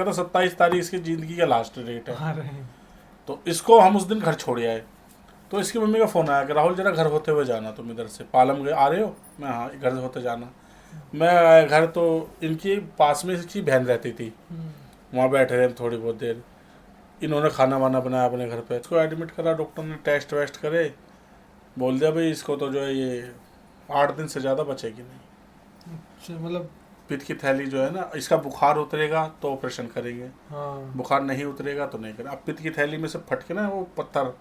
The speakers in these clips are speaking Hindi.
तो 27 तारीख इसकी जिंदगी का लास्ट डेट है। अरे तो इसको हम उस दिन घर छोड़ आए। तो इसकी मम्मी का फ़ोन आया कि राहुल जरा घर होते हुए जाना, तुम इधर से पालम गए आ रहे हो। मैं हाँ घर होते जाना। मैं आया घर तो इनकी पास में इसकी बहन रहती थी, वहाँ बैठे रहे थोड़ी बहुत देर। इन्होंने खाना वाना बनाया अपने घर पे, इसको एडमिट करा, डॉक्टर ने टेस्ट वेस्ट करे, बोल दिया भाई इसको तो जो है ये 8 दिन से ज़्यादा बचेगी नहीं। अच्छा, मतलब पित्त की थैली जो है ना, इसका बुखार उतरेगा तो ऑपरेशन करेंगे, हाँ बुखार नहीं उतरेगा तो नहीं करें। अब पित्त की थैली में से फट के ना वो पत्थर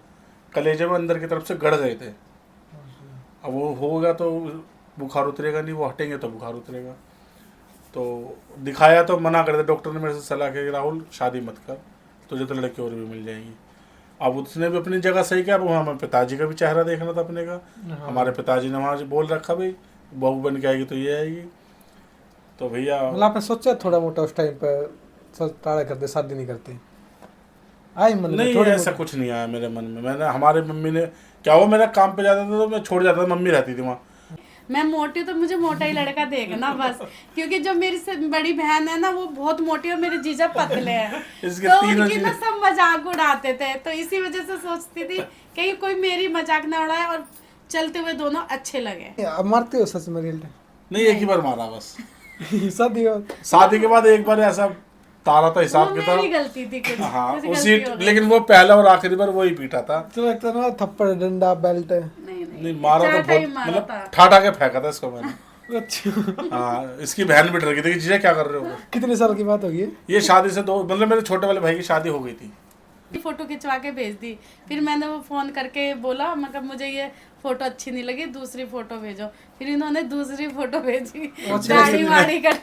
कलेजे में अंदर की तरफ से गड़ गए थे। अब वो होगा तो बुखार उतरेगा नहीं, वो हटेंगे तो बुखार उतरेगा। तो दिखाया तो मना कर दिया डॉक्टर ने, मेरे से सलाह की राहुल शादी मत कर, तुझे तो लड़की और भी मिल जाएंगी। अब उसने भी अपनी जगह सही किया। अब हमारे पिताजी का भी चेहरा देखना था अपने का। हाँ। हमारे पिताजी ने वहाँ बोल रखा भाई बहू बन के आएगी तो ये आएगी। तो भैया मतलब आपने सोचा थोड़ा मोटा उस टाइम पर टाड़ा करते, शादी नहीं करते? आई मन में नहीं, थोड़ी ऐसा कुछ नहीं आया मेरे मन में। मैंने हमारे मम्मी ने क्या, वो मेरा काम पे जाता था तो मैं छोड़ जाता था, मम्मी रहती थी वहाँ। मैं मोटी तो मुझे मोटा ही लड़का देखना बस, क्योंकि जो मेरी से बड़ी बहन है ना वो बहुत मोटी और मेरे जीजा पतले हैं। इसके तो तीनों उनकी ना चीज़- सब मजाक उड़ाते थे, तो इसी वजह से सोचती थी कहीं कोई मेरी मजाक ना उड़ाए और चलते हुए दोनों अच्छे लगे। अब मारते हो सच में रियल नहीं, एक ही बार मारा बस। टाइम? शादी हो शादी के बाद एक बार ऐसा तारा था हिसाब वो किताब। मेरी गलती थी कुछ, हाँ कुछ उसी, गलती हो गई। लेकिन वो पहला और आखिरी बार वही पीटा था। तो लगता ना थप्पड़ डंडा बेल्ट। नहीं नहीं मारा तो चाटा ही बहुत, मारा मतलब था। ठाठा के फेंका था इसको मैंने। अच्छा, हाँ इसकी बहन भी डर गई थी कि जीजा क्या कर रहे हो। कितने साल की बात होगी? ये शादी से 2, मतलब मेरे छोटे वाले भाई की शादी हो गई थी। फोटो खिंचवा के भेज दी। फिर मैंने वो फोन करके बोला, मतलब मुझे ये फोटो अच्छी नहीं लगी, दूसरी फोटो भेजो। फिर इन्होंने दूसरी फोटो भेजी, दाढ़ी वाड़ी कर।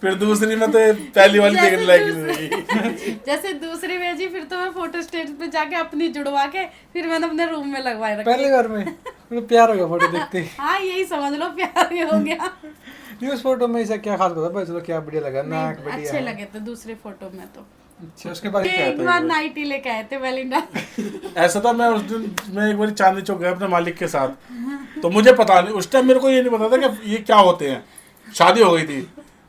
फिर दूसरी में तो पहली वाली जैसे देखने लायक नहीं रही। जैसे दूसरी भेजी, फिर तो मैं फोटो स्टेट पे जाके अपनी जुड़वा के फिर मैंने अपने रूम में लगवाए रखी। पहली बार में मतलब प्यार हो गया फोटो देखते ही? हाँ यही समझ लो, प्यार ही हो गया। नहीं, उस फोटो में ऐसा क्या खास होता भाई? चलो क्या बढ़िया लगा, नाक नहीं, बढ़िया अच्छे है। लगे थे दूसरी फोटो में तो। अच्छा, उसके बाद क्या एक था बार ये? नाइट ही लेके आए थे वैलेंटाइन। ऐसा था, मैं उस दिन मैं एक बार चांदनी चौक गया अपने मालिक के साथ, तो मुझे पता नहीं उस टाइम, मेरे को ये नहीं पता था कि ये क्या होते हैं। शादी हो गई थी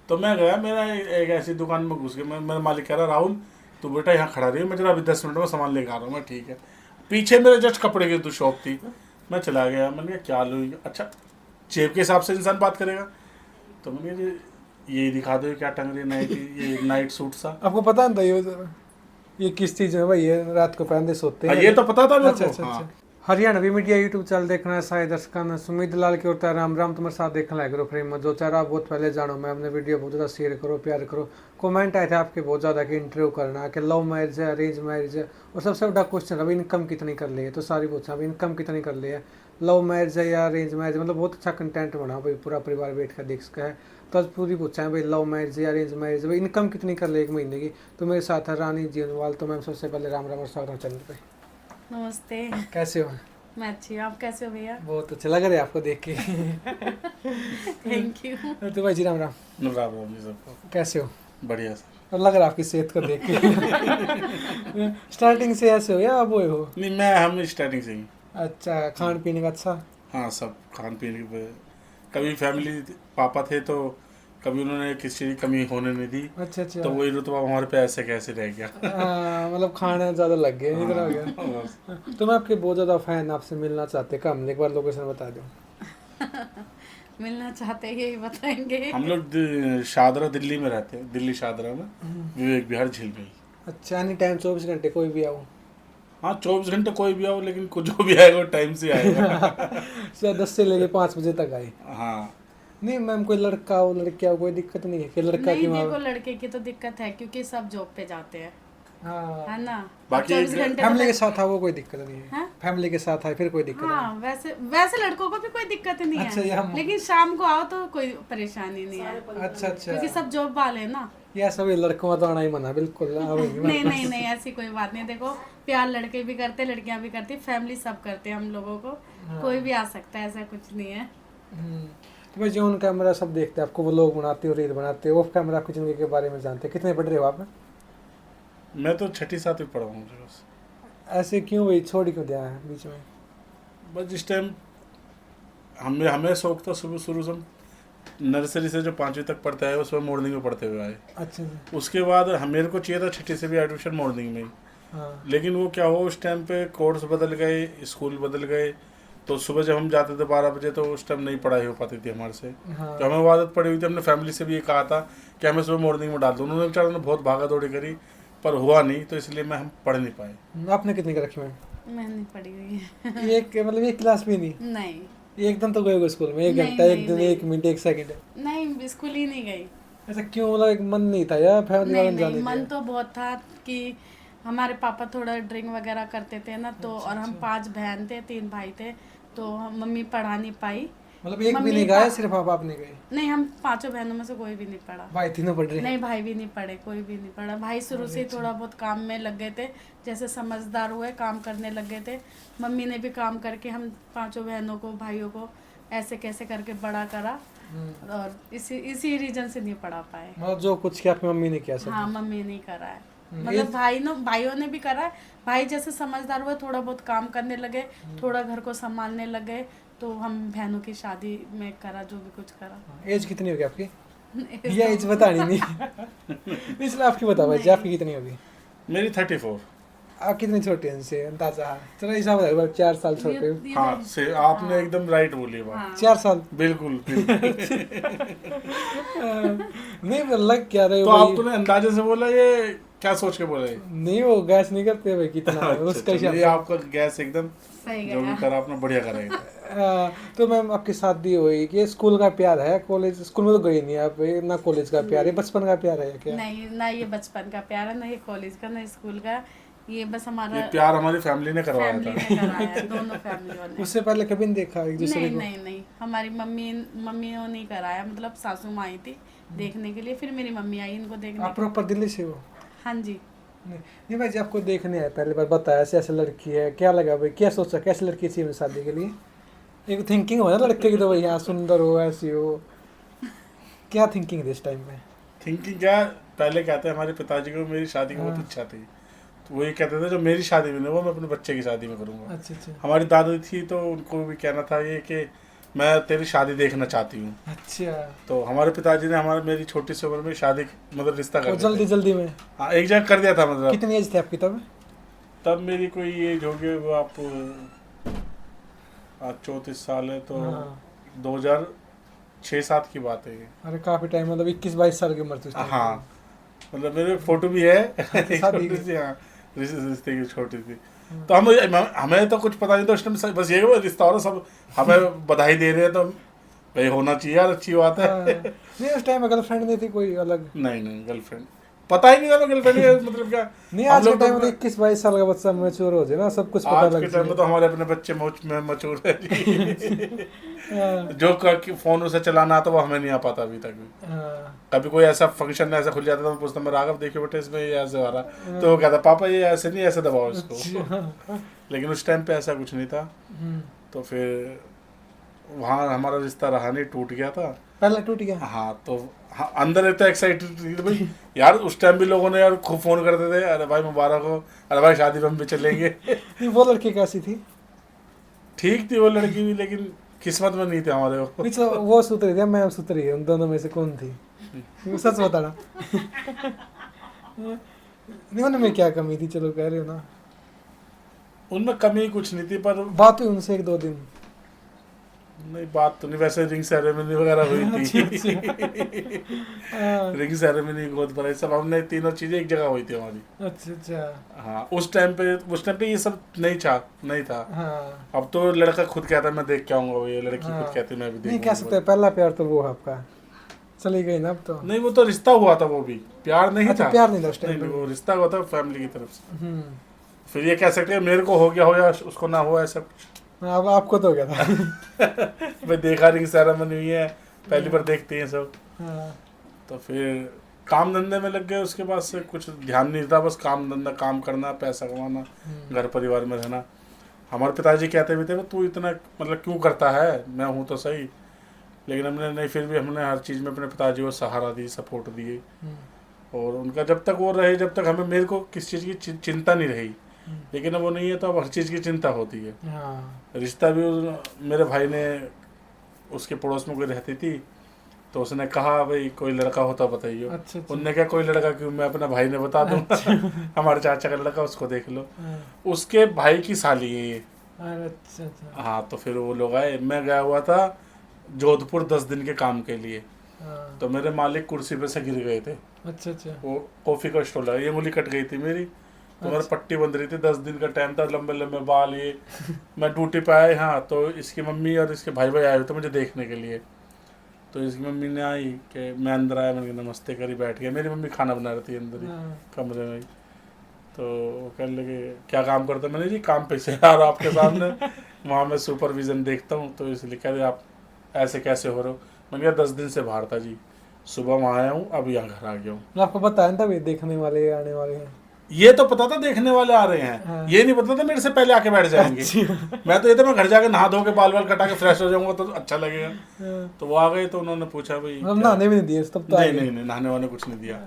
तो मैं गया, मेरा एक ऐसी दुकान में घुस गया। मेरा मालिक कह रहा राहुल तू बेटा यहाँ खड़ा रही है, मैं जरा अभी 10 मिनट में सामान लेकर आ रहा हूँ। मैं ठीक है। पीछे मेरे जस्ट कपड़े की तो शॉप थी, मैं चला गया। मैंने कहा क्या लो, अच्छा जेब के हिसाब से इंसान बात करेगा। तो मैंने कहा ये दिखा दो, ये क्या टंग रही है, नाइट, ये नाइट सूट सा। आपको पता नहीं था ये किस चीज में भाई? ये रात को पहनते सोते हाँ, हैं? ये तो पता था मेरे अच्छा को। अच्छा हाँ। अच्छा। हरियाणवी मीडिया यूट्यूब चैनल देखना है सारे दर्शकों ने। सुमित लाल की होता है राम राम, तुम्हारे साथ देखना है करो फ्रेम में जो चारा बहुत पहले जानो। मैं अपने वीडियो बहुत ज़्यादा शेयर करो, प्यार करो। कमेंट आए थे आपके बहुत ज़्यादा कि इंटरव्यू करना, कि लव मैरिज है, अरेंज मैरिज है, और सबसे बड़ा क्वेश्चन अभी इनकम कितनी कर ली है। तो सारी पूछा अभी इनकम कितनी कर ली है, लव मैरिज है या अरेंज मैरिज। मतलब बहुत अच्छा कंटेंट बना भाई, पूरा परिवार बैठ कर देख सका है। तो आज पूरी पूछा है भाई लव मैरिज या अरेंज मैरिज, भाई इनकम कितनी कर ले एक महीने की। तो मेरे साथ है रानी जीवनवाल। तो मैम सबसे पहले राम राम और स्वागत चैनल पे। नमस्ते, कैसे हो? मैं अच्छी हूँ, आप कैसे हो भैया? बहुत अच्छा लग रहा है आपको देख के। Thank you. तो भाई जी राम राम, राम राम जी सबको। कैसे हो? बढ़िया सर। और लग रहा है आपकी सेहत को देख के। स्टार्टिंग से ऐसे हो या अब वो हो? नहीं, मैं हम स्टार्टिंग से ही। अच्छा, खान पीने का अच्छा? हाँ सब खान पीने की, कभी फैमिली पापा थे तो कभी उन्होंने किसी चीज़ की कमी होने नहीं दी। अच्छा अच्छा। तो वही रुतबा हमारे पे ऐसे कैसे रह गया। मतलब खाना ज़्यादा लग गया, इधर हो गया। हाँ, बस। तो मैं आपके बहुत ज़्यादा फैन, आपसे मिलना चाहते, कम एक बार लोकेशन बता दो। मिलना चाहते हैं यही बताएंगे। हम लोग शादरा दिल्ली में रहते हैं, दिल्ली शादरा में, विवेक विहार झील में ही। अच्छा, एनी टाइम 24 घंटे कोई भी आओ? हाँ 24 घंटे कोई भी आओ, लेकिन कुछ जो भी आएगा वो टाइम से आएगा। सुबह 10 से लेके 5 बजे तक आए? हाँ। नहीं मैम, कोई लड़का हो लड़किया हो कोई दिक्कत नहीं है कि लड़का नहीं की देखो, वहाँ? लड़के की तो दिक्कत है क्योंकि सब जॉब पे जाते हैं, हाँ, है ना। बाकी 24 घंटे फैमिली के तो साथ आओ कोई दिक्कत नहीं है? हाँ? फैमिली के साथ आए फिर कोई दिक्कत हाँ, वैसे वैसे लड़कों को भी कोई दिक्कत नहीं अच्छा, ये है, हम- लेकिन शाम को आओ तो कोई परेशानी नहीं है, नहीं? अच्छा अच्छा। क्योंकि सब जॉब वाले हैं ना। या सभी लड़कों का तो आना ही मना बिल्कुल। हाँ भाई, नहीं नहीं नहीं, ऐसी कोई बात नहीं। देखो प्यार लड़के भी करते, लड़कियां भी करती, फैमिली सब करते हैं हम लोगों को। कोई भी आ सकता है, ऐसा कुछ नहीं है। तो भाई जो ऑन कैमरा सब देखते हैं आपको, वो लोग बनाते हो, रील बनाते हो, ऑफ कैमरा आपकी जिंदगी के बारे में जानते हैं। कितने पढ़ रहे हो आप? मैं तो 6ठी 7वीं पढ़ा हूँ बस। ऐसे क्यों भाई, छोड़ क्यों दिया है बीच में? बस जिस टाइम हमें शौक था शुरू शुरू से, नर्सरी से जो 5वीं तक पढ़ता है वो सुबह मॉर्निंग में पढ़ते हुए आए। अच्छा जी। उसके बाद मेरे को चाहिए था छठी से भी एडमिशन मॉर्निंग में ही, हाँ लेकिन वो क्या हुआ उस टाइम पे कोर्स बदल गए, स्कूल बदल गए, तो सुबह जब हम जाते थे 12 बजे तो उस टाइम नहीं पढ़ाई हो पाती थी हमारे से। हाँ। तो हमें वो आदत पड़ी हुई थी, हमने फैमिली से भी ये कहा था कि हमें सुबह मॉर्निंग में डाल दो। उन्होंने बेचारों ने बहुत भागा दौड़ी करी पर हुआ नहीं, तो इसलिए हम पढ़ नहीं पाए। आपने कितनी का रखी मैम? मैं नहीं पढ़ी हुई है। एक मतलब एक क्लास भी नहीं? नहीं एकदम तो गए होगे स्कूल में, 1 नहीं, घंटा, नहीं, 1 दिन, नहीं। 1 मिनट, 1 सेकंड? नहीं, स्कूल ही नहीं गई। ऐसा क्यों, मतलब एक मन नहीं था या फैमिली नहीं वाले नहीं, जाने मन दिया? तो बहुत था कि हमारे पापा थोड़ा ड्रिंक वगैरह करते थे ना, तो और हम 5 बहन थे, 3 भाई थे, तो मम्मी पढ़ा नहीं पाई। मतलब एक भी मम्मी नहीं गया, पा- सिर्फ आप नहीं गए? नहीं, हम 5 बहनों में से कोई भी नहीं पढ़ा। भाई तीनों पढ़ रहे हैं? नहीं, भाई भी नहीं पढ़े, कोई भी नहीं पढ़ा। भाई शुरू से ही थोड़ा बहुत काम में लग गए थे, जैसे समझदार हुए काम करने लग गए थे। मम्मी ने भी काम करके हम 5 बहनों को, भाइयों को ऐसे कैसे करके बड़ा करा, और इसी रीजन से नहीं पढ़ा पाए। मतलब जो कुछ किया आपकी मम्मी ने किया सब? हाँ, मम्मी नहीं करा है, मतलब भाइयों ने भी करा है। भाई जैसे समझदार हुए, थोड़ा बहुत काम करने लगे, थोड़ा घर को संभालने लगे, तो हम बहनों की शादी में करा जो भी कुछ करा। एज कितनी होगी आपकी? ये एज बतानी नहीं इसलिए आपकी बता भाई जी, आपकी कितनी होगी? मेरी 34। आप कितनी छोटे हैं इनसे अंदाजा? चलो हिसाब लगाओ, 4 साल छोटे हो। हाँ से आपने एकदम राइट बोली बात। हाँ। 4 साल? बिल्कुल, बिल्कुल। नहीं पर लग क्या रहे तो हो भाई? आपने अंदाजे से बोला, ये क्या सोच के बोला ये? नहीं, वो गैस नहीं करते भाई कितना है, उसका अच्छा, हिसाब ये से। आपका गैस एकदम सही जो भी गया। करा आपने बढ़िया करा है। तो मैम आपकी शादी हुई कि स्कूल का प्यार है? कॉलेज स्कूल में तो गई नहीं आप, ना कॉलेज का प्यार है, बचपन का प्यार है या क्या? नहीं, ना ये बचपन का प्यार है, ना ये कॉलेज का, ना स्कूल का। ये बस हमारा ये प्यार हमारी फैमिली ने करवाया फैमिली था। ने कराया है, दोनों फैमिली वाले। उससे पहले कभी नहीं देखा एक दूसरे नहीं को? नहीं नहीं, हमारी मम्मियों ने कराया, मतलब सासू माँ आई थी देखने के लिए, फिर मेरी मम्मी आई इनको देखने आप प्रॉपर दिल्ली से हो? हाँ जी। नहीं भाई जी, आपको देखने आए पहली बार, बताया ऐसे ऐसे लड़की है, क्या लगा भाई, क्या सोचा कैसी लड़की चाहिए शादी के लिए? एक थिंकिंग हो ना लड़के की, तो भाई यहाँ सुंदर हो, ऐसी हो, क्या थिंकिंग थी इस टाइम में? थिंकिंग क्या, पहले कहते हैं हमारे पिताजी को मेरी शादी की बहुत इच्छा थी, तो वो ये कहते थे जो मेरी शादी में नहीं हुआ मैं अपने बच्चे की शादी में करूँगा। अच्छा अच्छा हमारी दादी थी तो उनको भी कहना था ये कि मैं तेरी शादी देखना चाहती हूँ। अच्छा। तो हमारे पिताजी ने मेरी छोटी सी उम्र में शादी मतलब रिश्ता कर और दिया जल्दी था। जल्दी में? हाँ, एक जगह कर दिया था मतलब। कितनी एज थी आपकी तब? तब मेरी कोई एज होगी वो आप 34 साल है, तो हाँ। 2006-07 की बात है ये। अरे काफी टाइम, मतलब 21-22 साल की उम्र थी उस time हाँ, पे। मतलब मेरे फोटो भी है शादी छोटी की? सी, हाँ, रिश्ते की छोटी थी। तो हमें तो कुछ पता नहीं था उस टाइम, बस ये वो रिश्ता हो रहा, सब हमें बधाई दे रहे हैं, तो भाई होना चाहिए यार, अच्छी बात है। हाँ। नहीं उस टाइम में गर्लफ्रेंड नहीं थी कोई अलग? नहीं, गर्लफ्रेंड पता ही नहीं था गर्लफ्रेंड मतलब क्या। नहीं, हम आज के लोग तो टाइम में 21-22 साल का बच्चा मैच्योर हो जाए ना, सब कुछ पता आज लग के टाइम में तो हमारे अपने बच्चे मचूर है जी। जो फोन उसे चलाना आता वो हमें नहीं आ पाता अभी तक भी। कभी कोई ऐसा फंक्शन ऐसा खुल जाता था, मैं पूछता मैं राघव देखिए बेटे इसमें ये ऐसे हो रहा, तो वो कहता पापा ये ऐसे नहीं, ऐसे दबाओ इसको। लेकिन उस टाइम पे ऐसा कुछ नहीं था, तो फिर वहाँ हमारा रिश्ता रहा नहीं, टूट गया था। पहले टूट गया? हाँ, तो हाँ, अंदर इतना एक्साइटेड थी भाई यार, उस टाइम भी लोगों ने यार खूब फोन करते थे, अरे भाई मुबारक हो, अरे भाई शादी में हम भी चलेंगे। नहीं वो लड़की कैसी थी? ठीक थी वो लड़की भी, लेकिन किस्मत में नहीं थे हमारे वो। नहीं तो वो सुतरी थी, मैं सुतरी है, उन दोनों में से कौन थी? वो सच बताना। नहीं उनमें क्या कमी थी, चलो कह रहे हो ना। उनमें कमी कुछ नहीं थी, पर बात हुई उनसे 1-2 दिन? नहीं बात तो नहीं, वैसे रिंग सेरेमनी वगैरह हुई थी। रिंग सेरेमनी, गोद भराई, सब हमने तीनों चीजें एक जगह हुई थी हमारी। अच्छा अच्छा। हाँ, उस टाइम पे ये सब नहीं था। हाँ। अब तो लड़का खुद कहता है मैं देख के आऊंगा, ये लड़की हाँ। खुद कहती है मैं भी नहीं कह देखूंगा। सकते, पहला प्यार तो वो है आपका, चली गई ना अब तो। नहीं, वो तो रिश्ता हुआ था, वो भी प्यार नहीं अच्छा, था। प्यार नहीं था उस नहीं, टाइम पे? वो रिश्ता हुआ था फैमिली की तरफ से। फिर ये कह सकते हैं मेरे को हो गया हो या उसको ना हो, ऐसा कुछ। अब आपको तो हो गया था। भाई देखा रिंग सेरेमनी हुई है, पहली बार देखते हैं सब। हाँ। तो फिर काम धंधे में लग गए, उसके बाद से कुछ ध्यान नहीं था, बस काम धंधा, काम करना, पैसा कमाना, घर परिवार में रहना। हमारे पिताजी कहते भी थे तू इतना मतलब क्यों करता है, मैं हूँ तो सही, लेकिन हमने नहीं, फिर भी हमने हर चीज़ में अपने पिताजी को सहारा दी, सपोर्ट दिए। और उनका जब तक वो रहे, जब तक हमें मेरे को किस चीज़ की चिंता नहीं रही, लेकिन अब वो नहीं है तो अब हर चीज़ की चिंता होती है। हाँ। रिश्ता भी मेरे भाई ने, उसके पड़ोस में कोई रहती थी, तो उसने कहा भाई कोई लड़का होता बताइए। अच्छा अच्छा। उनने कहा कोई लड़का क्यों, मैं अपना भाई ने बता दूँ हमारे चाचा का लड़का, उसको देख लो। हाँ, उसके भाई की साली है ये। अरे अच्छा अच्छा। हाँ तो फिर वो लोग आए, मैं गया हुआ था जोधपुर 10 दिन के काम के लिए। हाँ, तो मेरे मालिक कुर्सी पे से गिर गए थे, अच्छा अच्छा। वो कॉफी का स्टॉल है, ये उंगली कट गई थी मेरी, तो मेरा पट्टी बंध रही थी, 10 दिन का टाइम था, लंबे लंबे बाल ये। मैं ड्यूटी पे आया, हाँ तो इसकी मम्मी और इसके भाई आए हुए थे मुझे देखने के लिए। तो इसकी मम्मी ने आई कि मैं अंदर आया, मैंने कहा नमस्ते करी, बैठ गया। मेरी मम्मी खाना बना रही थी अंदर ही हाँ, कमरे में ही। तो वो कहने लगे क्या काम करते हो? मैंने जी काम पे से आ रहा आपके सामने, वहाँ मैं सुपरविजन देखता हूँ, तो इसलिए कह रहे आप ऐसे कैसे हो रहे हो? मैंने कहा 10 दिन से बाहर था जी, सुबह वहाँ आया हूँ, अब यहाँ घर आ गया हूँ। मतलब आपको बताया ना तभी देखने वाले आने वाले हैं। ये तो पता था देखने वाले आ रहे हैं, हाँ। ये नहीं पता था मेरे से पहले आके बैठ जाएंगे। मैं तो ये था मैं घर जाके नहा धो के बाल बाल कटा के फ्रेश हो जाऊंगा तो अच्छा लगेगा। हाँ, तो वो आ गए, तो उन्होंने पूछा भाई मतलब क्या? नहाने भी नहीं दिए तब तो नहीं आए। नहीं नहीं, नहाने वाने कुछ नहीं दिया।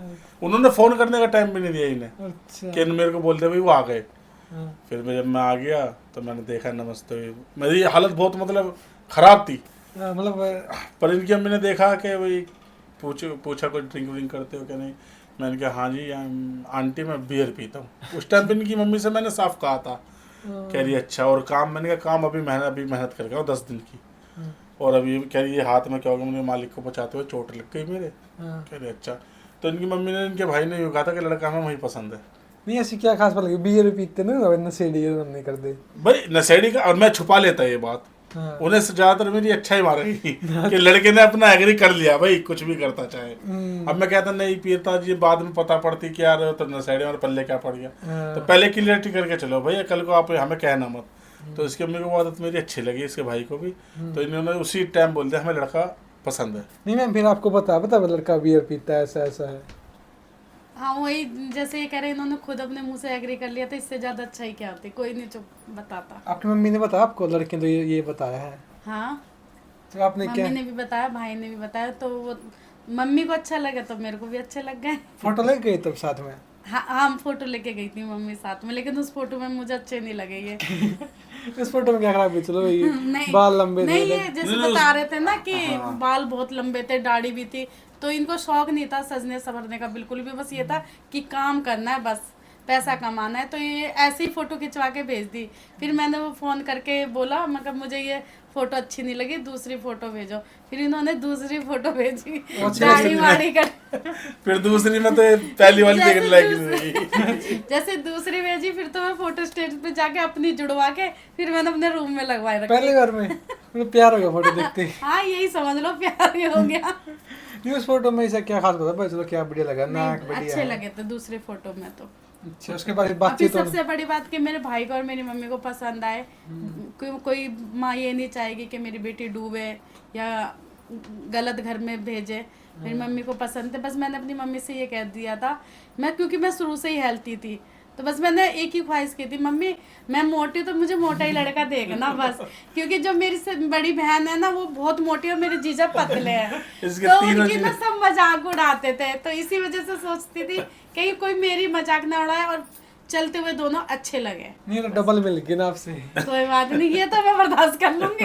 उन्होंने फोन करने का टाइम भी नहीं दिया इन्हें, अच्छा। कि मेरे को बोलते भाई वो आ गए। हाँ, फिर जब मैं आ गया तो मैंने देखा नमस्ते, मेरी हालत बहुत मतलब खराब थी, हाँ, मतलब पर इनकी अम्मी ने देखा कि भाई पूछा कोई ड्रिंक व्रिंक करते हो क्या नहीं। मैंने कहा हाँ जी आंटी मैं बियर पीता हूँ। उस टाइम पे इनकी मम्मी से मैंने साफ कहा था, कह रही अच्छा और काम, मैंने कहा काम अभी मेहनत करके आओ 10 दिन की, हाँ, और अभी कह रही ये हाथ में क्या होगा, मुझे मालिक को बचाते हुए चोट लग गई मेरे। हाँ। कह रही अच्छा। तो इनकी मम्मी ने इनके भाई ने यूँ कहा था कि लड़का हमें वही पसंद है। नहीं ऐसी क्या खास बात लगी, बियर पीते ना नशेड़ी नहीं करते। भाई नशेड़ी का, और मैं छुपा लेता ये बात, हाँ, उन्हें से ज्यादातर मेरी अच्छा ही मारेगी कि लड़के ने अपना एग्री कर लिया भाई कुछ भी करता चाहे। अब मैं कहता नहीं पीता जी, बाद में पता पड़ती कि यार तो नशेड़ी और पल्ले क्या पड़ गया। हाँ, तो पहले क्लियरिटी करके चलो भैया, कल को आप हमें कहना मत। तो इसकी अम्मी को आदत मेरी अच्छी लगी, इसके भाई को भी, तो इन्होंने उसी टाइम बोल दिया हमें लड़का पसंद है। नहीं मैम फिर आपको बता लड़का बियर पीता है ऐसा ऐसा है। हाँ वही, जैसे ये कह रहे हैं, इन्होंने खुद अपने मुंह से एग्री कर लिया था, इससे ज्यादा अच्छा ही क्या होती, कोई नहीं चुप बताता। आपकी मम्मी ने बताया आपको लड़के ने तो ये बताया है? हाँ तो आपने क्या मम्मी ने भी बताया, भाई ने भी बताया, तो वो मम्मी को अच्छा लगा तो मेरे को भी अच्छे लग गए। फोटो ले गए तब साथ में? हाँ हाँ फोटो लेके गई थी मम्मी साथ में, लेकिन उस फोटो में मुझे अच्छे नहीं लगे ये। इस फोटो में क्या खराब है? चलो ये नहीं बाल लंबे नहीं, थे। ये जैसे नहीं, बता रहे थे ना कि हाँ। बाल बहुत लंबे थे, दाढ़ी भी थी, तो इनको शौक नहीं था सजने संवरने का बिल्कुल भी, बस ये था कि काम करना है, बस पैसा कमाना है। तो ये ऐसे ही फोटो खिंचवा के भेज दी। फिर मैंने वो फोन करके बोला, मतलब मुझे ये फोटो अच्छी नहीं लगी, दूसरी फोटो भेजो। फिर इन्होंने दूसरी फोटो भेजी, दाढ़ी वाड़ी कर। फिर दूसरी में तो पहली वाली जैसे देखने लायक नहीं रही। जैसे दूसरी भेजी, फिर तो मैं फोटो स्टेट पे जाके अपनी जुड़वा के फिर मैंने अपने रूम में लगवाए रखी। पहली बार में मतलब प्यार हो गया फोटो देखते ही। हाँ यही समझ लो, प्यार ही हो गया। नहीं उस फोटो में ऐसा क्या खास बता भाई? चलो क्या बढ़िया लगा, नाक नहीं, बढ़िया अच्छे है। लगे थे दूसरे फोटो में तो। अच्छा उसके बाद अभी बातचीत सबसे बड़ी बात कि मेरे भाई को और मेरी मम्मी को पसंद आए। कोई माँ ये नहीं चाहेगी कि मेरी बेटी डूबे या गलत घर में भेजे। मेरी मम्मी को पसंद थे, बस मैंने अपनी मम्मी से ये कह दिया था, क्योंकि मैं शुरू से ही हेल्थी थी, तो बस मैंने एक ही ख्वाहिश की थी, मम्मी मैं मोटी तो मुझे मोटा ही लड़का देगा बस। क्योंकि जो मेरी से बड़ी बहन है ना वो बहुत मोटी है और मेरे जीजा पतले हैं, इसके तो तीनों उनकी ना सब मजाक उड़ाते थे, तो इसी वजह से सोचती थी कहीं कोई मेरी मजाक ना उड़ाए और चलते हुए दोनों अच्छे लगे। नहीं तो डबल मिल गई ना आपसे। कोई बात नहीं, ये तो मैं बर्दाश्त कर लूंगी।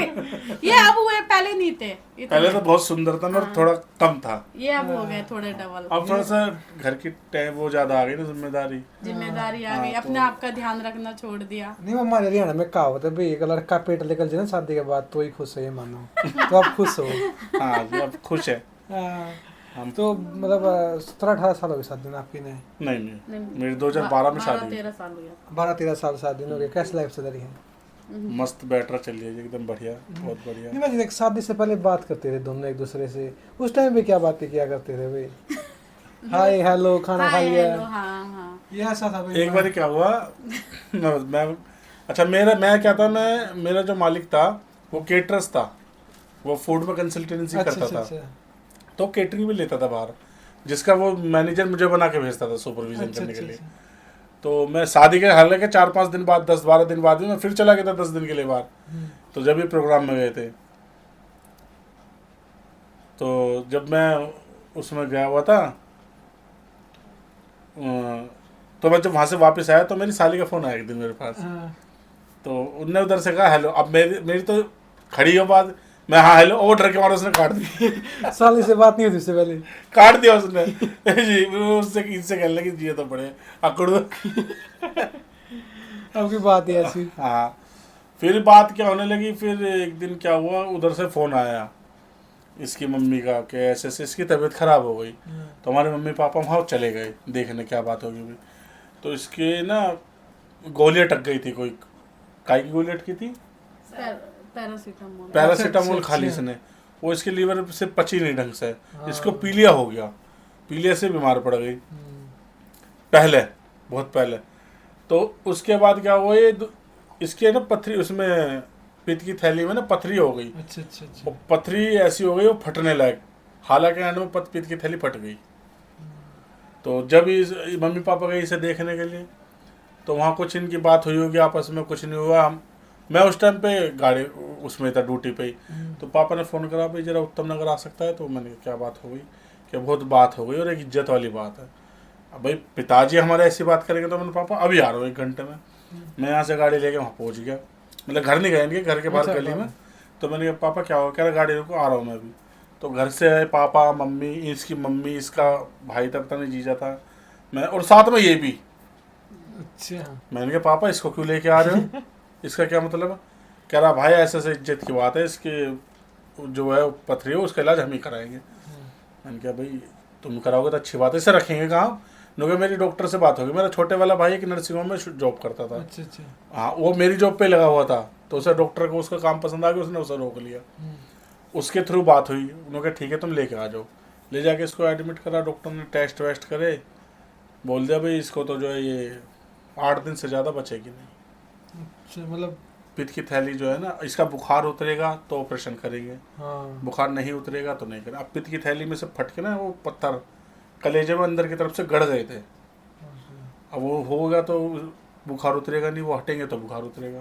ये अब हुए, पहले नहीं थे इतने। पहले तो बहुत सुंदर था और थोड़ा कम था, ये अब हो गए थोड़े डबल। अब थोड़ा सा घर की टाइम वो ज्यादा आ गई ना, जिम्मेदारी आ गई, अपने आप का ध्यान रखना छोड़ दिया। नहीं हमारे हरियाणा में कहावत है भाई, एक लड़का पेट लेकर जाए ना शादी के बाद तो ही खुश है, ये मानो तो आप खुश हो। हाँ जी अब खुश है। हम तो मतलब 17-18 साल हो गए शादी में आपकी? नहीं नहीं मेरी 2012 में शादी हुई। 13 साल हो गया। 12-13 साल शादी हो गई। कैसी लाइफ चल रही है? मस्त बेटर चल रही है एकदम बढ़िया, बहुत बढ़िया। नहीं मैं देख शादी से पहले बात करते थे दोनों एक दूसरे से, उस टाइम पे क्या बातें किया करते थे भाई? हाय हेलो खाना खा हाय, लिया, हेलो, हाँ हाँ। ये ऐसा था भाई? एक बार क्या हुआ, मैं अच्छा मैं क्या था, मेरा जो मालिक था वो केटरर्स था, वो फूड में कंसल्टेंसी करता था, तो केटरिंग भी लेता था बाहर, जिसका वो मैनेजर मुझे बना के भेजता था सुपरविजन करने के लिए। तो मैं शादी के हालांकि 4-5 दिन बाद 10-12 दिन बाद मैं फिर चला गया था 10 दिन के लिए बाहर। तो जब भी प्रोग्राम में गए थे, तो जब मैं उसमें गया हुआ था, तो मैं जब वहाँ से वापस आया तो मेरी साली का फ़ोन आया एक दिन मेरे पास। तो उनने उधर से कहा हेलो। अब मेरी तो खड़ी हो बात मैं हाँ हेलो, वो डर के मारे उसने काट दी। साली से बात नहीं होती उससे पहले? काट दिया उसने। जी वो उससे इससे कहने लगी जिए तो बड़े अकड़। आपकी बात ही ऐसी। हाँ फिर बात क्या होने लगी, फिर एक दिन क्या हुआ, उधर से फ़ोन आया इसकी मम्मी का कि ऐसे ऐसे इसकी तबीयत ख़राब हो गई। तो हमारे मम्मी पापा वहाँ चले गए देखने क्या बात होगी भी। तो इसके ना गोली अटक गई थी, कोई काय की गोली अटकी थी, पैरासीटामोल। पैरासीटामोल अच्छा, खा ली अच्छा। इसने, वो इसके लीवर से पची नहीं ढंग से, इसको पीलिया हो गया, पीलिया से बीमार पड़ गई पहले, बहुत पहले। तो उसके बाद क्या हुआ, ये इसके ना पथरी, उसमें पित्त की थैली में ना पथरी हो गई। अच्छा अच्छा अच्छा। वो पथरी ऐसी हो गई वो फटने लायक, हालांकि एंड में पित्त की थैली फट गई। तो जब मम्मी पापा गए इसे देखने के लिए, तो वहाँ कुछ इनकी बात हुई होगी आपस में, कुछ नहीं हुआ। मैं उस टाइम पे गाड़ी उसमें था, ड्यूटी पे ही। तो पापा ने फ़ोन करा, भाई जरा उत्तम नगर आ सकता है? तो मैंने कहा क्या बात हो गई? कि बहुत बात हो गई और एक इज्जत वाली बात है। अब भाई पिताजी हमारे ऐसी बात करेंगे, तो मैंने पापा अभी आ रहा हूँ 1 घंटे में। मैं यहाँ से गाड़ी लेके वहाँ पहुँच गया, मतलब घर नहीं गए इनके, घर के बाहर अच्छा, गली में। तो मैंने कहा पापा क्या हो? कह रहा गाड़ी रुको, आ रहा हूँ मैं अभी। तो घर से आए पापा, मम्मी, इसकी मम्मी, इसका भाई था, पता नहीं जीजा था, मैं, और साथ में ये भी। अच्छा। मैंने कहा पापा इसको क्यों लेके आ रहे हो? इसका क्या मतलब है? कह रहा भाई ऐसे ऐसे इज्जत की बात है, इसके जो है पथरी है उसका इलाज हम ही कराएंगे। मैंने कहा भाई तुम कराओगे तो अच्छी बात है, इसे रखेंगे कहाँ? क्योंकि मेरी डॉक्टर से बात होगी, मेरा छोटे वाला भाई एक नर्सिंग होम में जॉब करता था। अच्छा अच्छा। हाँ वो मेरी जॉब पे लगा हुआ था, तो उसे डॉक्टर को उसका काम पसंद आ गया, उसने उसे रोक लिया। उसके थ्रू बात हुई, उन्होंने कहा ठीक है तुम लेके आ जाओ। ले जाके इसको एडमिट करा, डॉक्टर ने टेस्ट वेस्ट करे, बोल दिया भाई इसको तो जो है ये 8 दिन से ज़्यादा बचेगी नहीं। अच्छा मतलब। पित्त की थैली जो है ना, इसका बुखार उतरेगा तो ऑपरेशन करेंगे, हाँ। बुखार नहीं उतरेगा तो नहीं करें। अब पित्त की थैली में से फट के ना वो पत्थर कलेजे में अंदर की तरफ से गड़ गए थे। अब वो होगा तो बुखार उतरेगा नहीं, वो हटेंगे तो बुखार उतरेगा।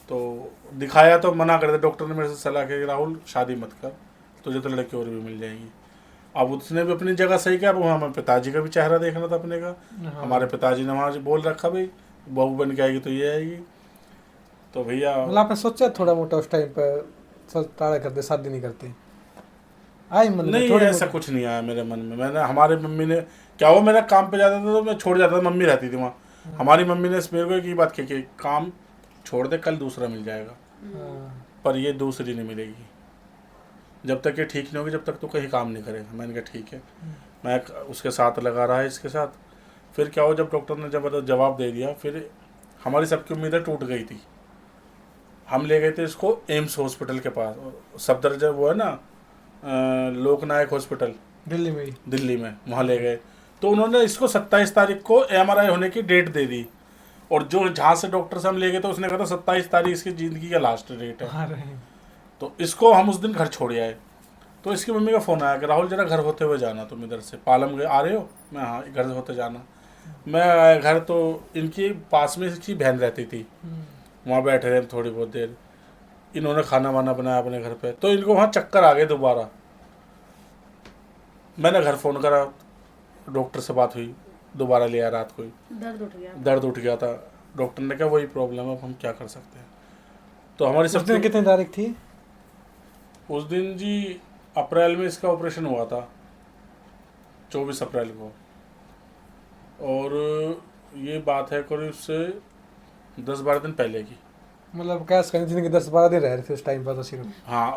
तो दिखाया तो मना कर दिया डॉक्टर ने, मेरे से सलाह की राहुल शादी मत कर, तुझे तो लड़की और भी मिल जाएंगी। अब उसने भी अपनी जगह सही किया। अब वहाँ हमें पिताजी का भी चेहरा देखना था अपने का। हाँ। हमारे पिताजी ने वहाँ बोल रखा भाई बहू बन के आएगी तो ये आएगी। तो भैया मतलब आपने सोचा थोड़ा मोटा उस टाइम पर ताड़ा करते, शादी नहीं करते? आई मन में नहीं थोड़ी ऐसा कुछ नहीं आया मेरे मन में। मैंने, हमारे मम्मी ने क्या, वो मेरा काम पे जाता था तो मैं छोड़ जाता था, मम्मी रहती थी वहाँ। हमारी मम्मी ने मेरे को एक ही बात कही कि काम छोड़ दे, कल दूसरा मिल जाएगा, हाँ। पर ये दूसरी नहीं मिलेगी। जब तक ये ठीक नहीं होगी जब तक तो कहीं काम नहीं करेगा। मैंने कहा ठीक है। मैं उसके साथ लगा रहा है इसके साथ। फिर क्या हुआ, जब डॉक्टर ने जब जवाब दे दिया, फिर हमारी सबकी उम्मीदें टूट गई थी। हम ले गए थे इसको एम्स हॉस्पिटल के पास, सफदरजंग वो है ना लोकनायक हॉस्पिटल दिल्ली में ही। दिल्ली में, वहाँ ले गए। तो उन्होंने इसको 27 तारीख को MRI होने की डेट दे दी, और जो जहाँ से डॉक्टर से हम ले गए तो उसने कहा था 27 तारीख इसकी ज़िंदगी का लास्ट डेट है। आ रहे हैं। तो इसको हम उस दिन घर छोड़ आए। तो इसकी मम्मी का फ़ोन आया कि राहुल जरा घर होते हुए जाना, तुम इधर से पालम गए आ रहे हो? मैं हाँ घर होते जाना। मैं घर तो इनकी पास में इसकी बहन रहती थी, वहाँ बैठे रहे थोड़ी बहुत देर। इन्होंने खाना वाना बनाया अपने घर पे, तो इनको वहाँ चक्कर आ गए दोबारा। मैंने घर फ़ोन करा, डॉक्टर से बात हुई, दोबारा ले आया रात को ही, दर्द उठ गया था। डॉक्टर ने कहा वही प्रॉब्लम है, अब हम क्या कर सकते हैं। तो हमारी उस दिन सब कितनी तारीख थी? उस दिन जी अप्रैल में इसका ऑपरेशन हुआ था, 24 अप्रैल को। और ये बात है करीब से 10-12 दिन पहले की। मतलब कैश करनी जिंदगी 10-12 दिन रह रहे थे उस टाइम पर तो सिर्फ। हाँ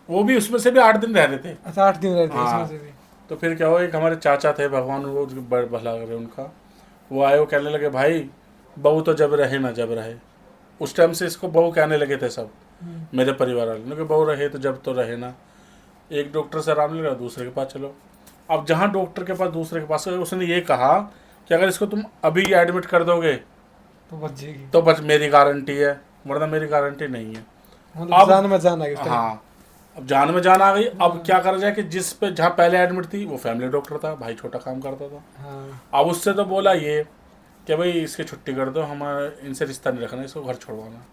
वो भी उसमें से भी 8 दिन रह रहे थे। अच्छा 8 दिन रहे थे हाँ। इसमें से भी। तो फिर क्या हुआ, एक हमारे चाचा थे, भगवान वो भला करे उनका, वो आए, वो कहने लगे भाई बहू तो जब रहे ना जब रहे। उस टाइम से इसको बहू कहने लगे थे सब मेरे परिवार वाले, क्योंकि बहू रहे तो जब तो रहे ना। एक डॉक्टर से आराम लगा, दूसरे के पास चलो। अब जहाँ डॉक्टर के पास दूसरे के पास, उसने ये कहा कि अगर इसको तुम अभी एडमिट कर दोगे तो बच जाएगी। तो बस मेरी गारंटी है, वरना मेरी गारंटी नहीं है। मतलब जान में जान आ गई उस टाइम। हाँ अब जान में जान आ गई। अब क्या करा जाए कि जिस पे जहाँ पहले एडमिट थी वो फैमिली डॉक्टर था, भाई छोटा काम करता था। हाँ। अब उससे तो बोला ये कि भाई इसकी छुट्टी कर दो, हमारा इनसे रिश्ता नहीं रखना, इसको घर छोड़वाना।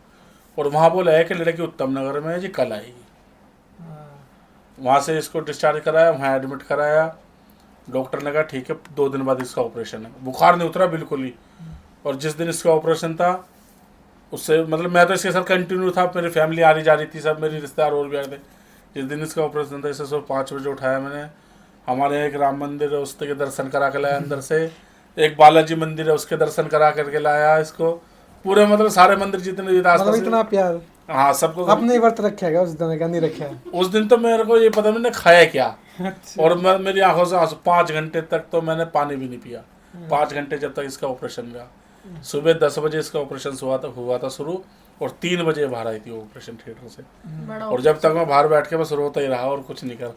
और वहाँ बोला है कि लड़की उत्तम नगर में है जी, कल आएगी। वहाँ से इसको डिस्चार्ज कराया, वहाँ एडमिट कराया। डॉक्टर ने कहा ठीक है 2 दिन बाद इसका ऑपरेशन है। बुखार नहीं उतरा बिल्कुल ही। और जिस दिन इसका ऑपरेशन था उससे मतलब मैं तो इसके साथ कंटिन्यू था, मेरी फैमिली आ रही जा रही थी, सब मेरे रिश्तेदार और भी आ रहे थे। जिस दिन इसका ऑपरेशन था इसे सुबह 5 बजे उठाया मैंने, हमारे यहाँ एक राम मंदिर है उसके दर्शन करा के लाया अंदर से, एक बालाजी मंदिर है उसके दर्शन करा करके लाया इसको, पूरे मतलब सारे मंदिर जितने भी मतलब आसपास इतना प्यार हाँ सबको। आपने व्रत रखा है क्या उस दिन, क्या नहीं रखा है? उस दिन तो मेरे को ये पता मैंने खाया क्या, अच्छा। और मेरी आंखों से आंसू, 5 घंटे तक तो मैंने पानी भी नहीं पिया, 5 घंटे जब तक इसका ऑपरेशन गया। सुबह 10 बजे इसका ऑपरेशन हुआ था शुरू, और 3 बजे बाहर आई थी ऑपरेशन थिएटर से, बड़ा और जब तक मैं बाहर बैठ के बस रोता ही रहा और कुछ नहीं कर।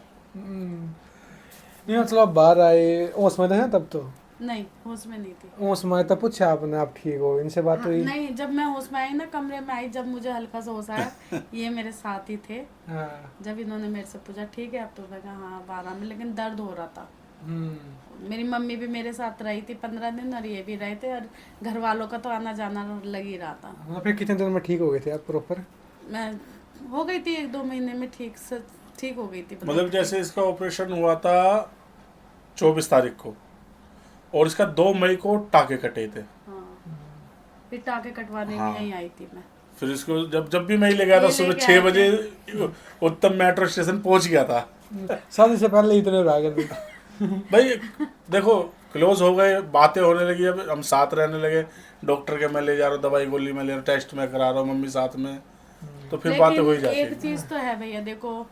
नहीं मतलब आप बाहर आए ओस में थे तब तो? नहीं, होश में नहीं थी। ओस में तब पूछा आपने आप ठीक हो, इनसे बात हाँ, हुई? नहीं, जब मैं होश में आई ना, कमरे में आई, जब मुझे हल्का सा होश आया, ये मेरे साथ ही थे। हाँ। जब इन्होंने मेरे से पूछा ठीक है अब तो, मैं कहा हाँ 12 में, लेकिन दर्द हो रहा था। मेरी मम्मी भी मेरे साथ रही थी 15 दिन, और ये भी रहे थे, और घर वालों का तो आना जाना लग ही रहा था। मतलब फिर कितने दिन में ठीक हो गए थे आप प्रॉपर? मैं हो गई थी 1-2 महीने में ठीक हो गई थी। मतलब जैसे इसका ऑपरेशन हुआ था 24 तारीख को, और इसका 2 मई को टाके कटे थे। हाँ, फिर टाके कटवाने हाँ। भी यहीं आई थी मैं। फिर इसको जब भी मैं ले गया था ये सुबह लेके 6 आए बजे उत्तम मेट्रो स्टेशन पहुंच गया था। शादी से पहले इतने रह गए थे? भाई देखो क्लोज हो गए, बातें होने लगी, अब हम साथ रहने लगे, डॉक्टर के मैं ले जा रहा हूँ, दवाई गोली मैं ले रहा हूँ, टेस्ट मैं करा रहा हूँ, मम्मी साथ में, तो फिर बातें हो ही जाती एक है। चीज तो है भैया, देखो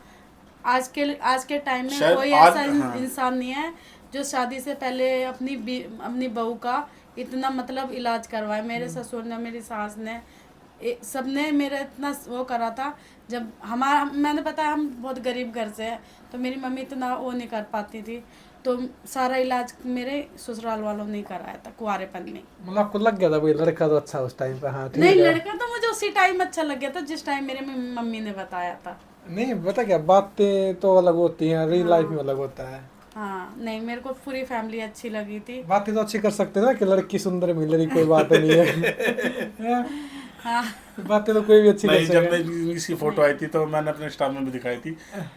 आज के टाइम में शायद कोई आज- ऐसा हाँ। इंसान नहीं है जो शादी से पहले अपनी बहू का इतना मतलब इलाज करवाए। मेरे ससुर ने, मेरी सास ने, सबने मेरा इतना वो करा था। जब मैंने बताया हम बहुत गरीब घर से है, तो मेरी मम्मी इतना वो नहीं कर पाती थी, तो सारा इलाज मेरे ससुराल वालों ने कराया था कुंवारेपन में। मतलब आपको लग गया था भाई लड़का तो अच्छा उस टाइम पे? हाँ ठीक नहीं, है। लड़का तो मुझे उसी टाइम अच्छा लग गया था जिस टाइम मेरे मम्मी ने बताया था। नहीं पता क्या, बातें तो अलग होती हैं, रियल लाइफ में अलग होता है। हाँ, नहीं, मेरे को पूरी फैमिली अच्छी लगी थी। बातें तो अच्छी कर सकते हैं ना कि लड़की सुंदर मिल रही, कोई बात नहीं है। हाँ, बातें तो कोई भी अच्छी कर नहीं, जब सकता है। मैं इसकी फोटो आई थी तो मैंने अपने स्टाफ में भी दिखाई थी,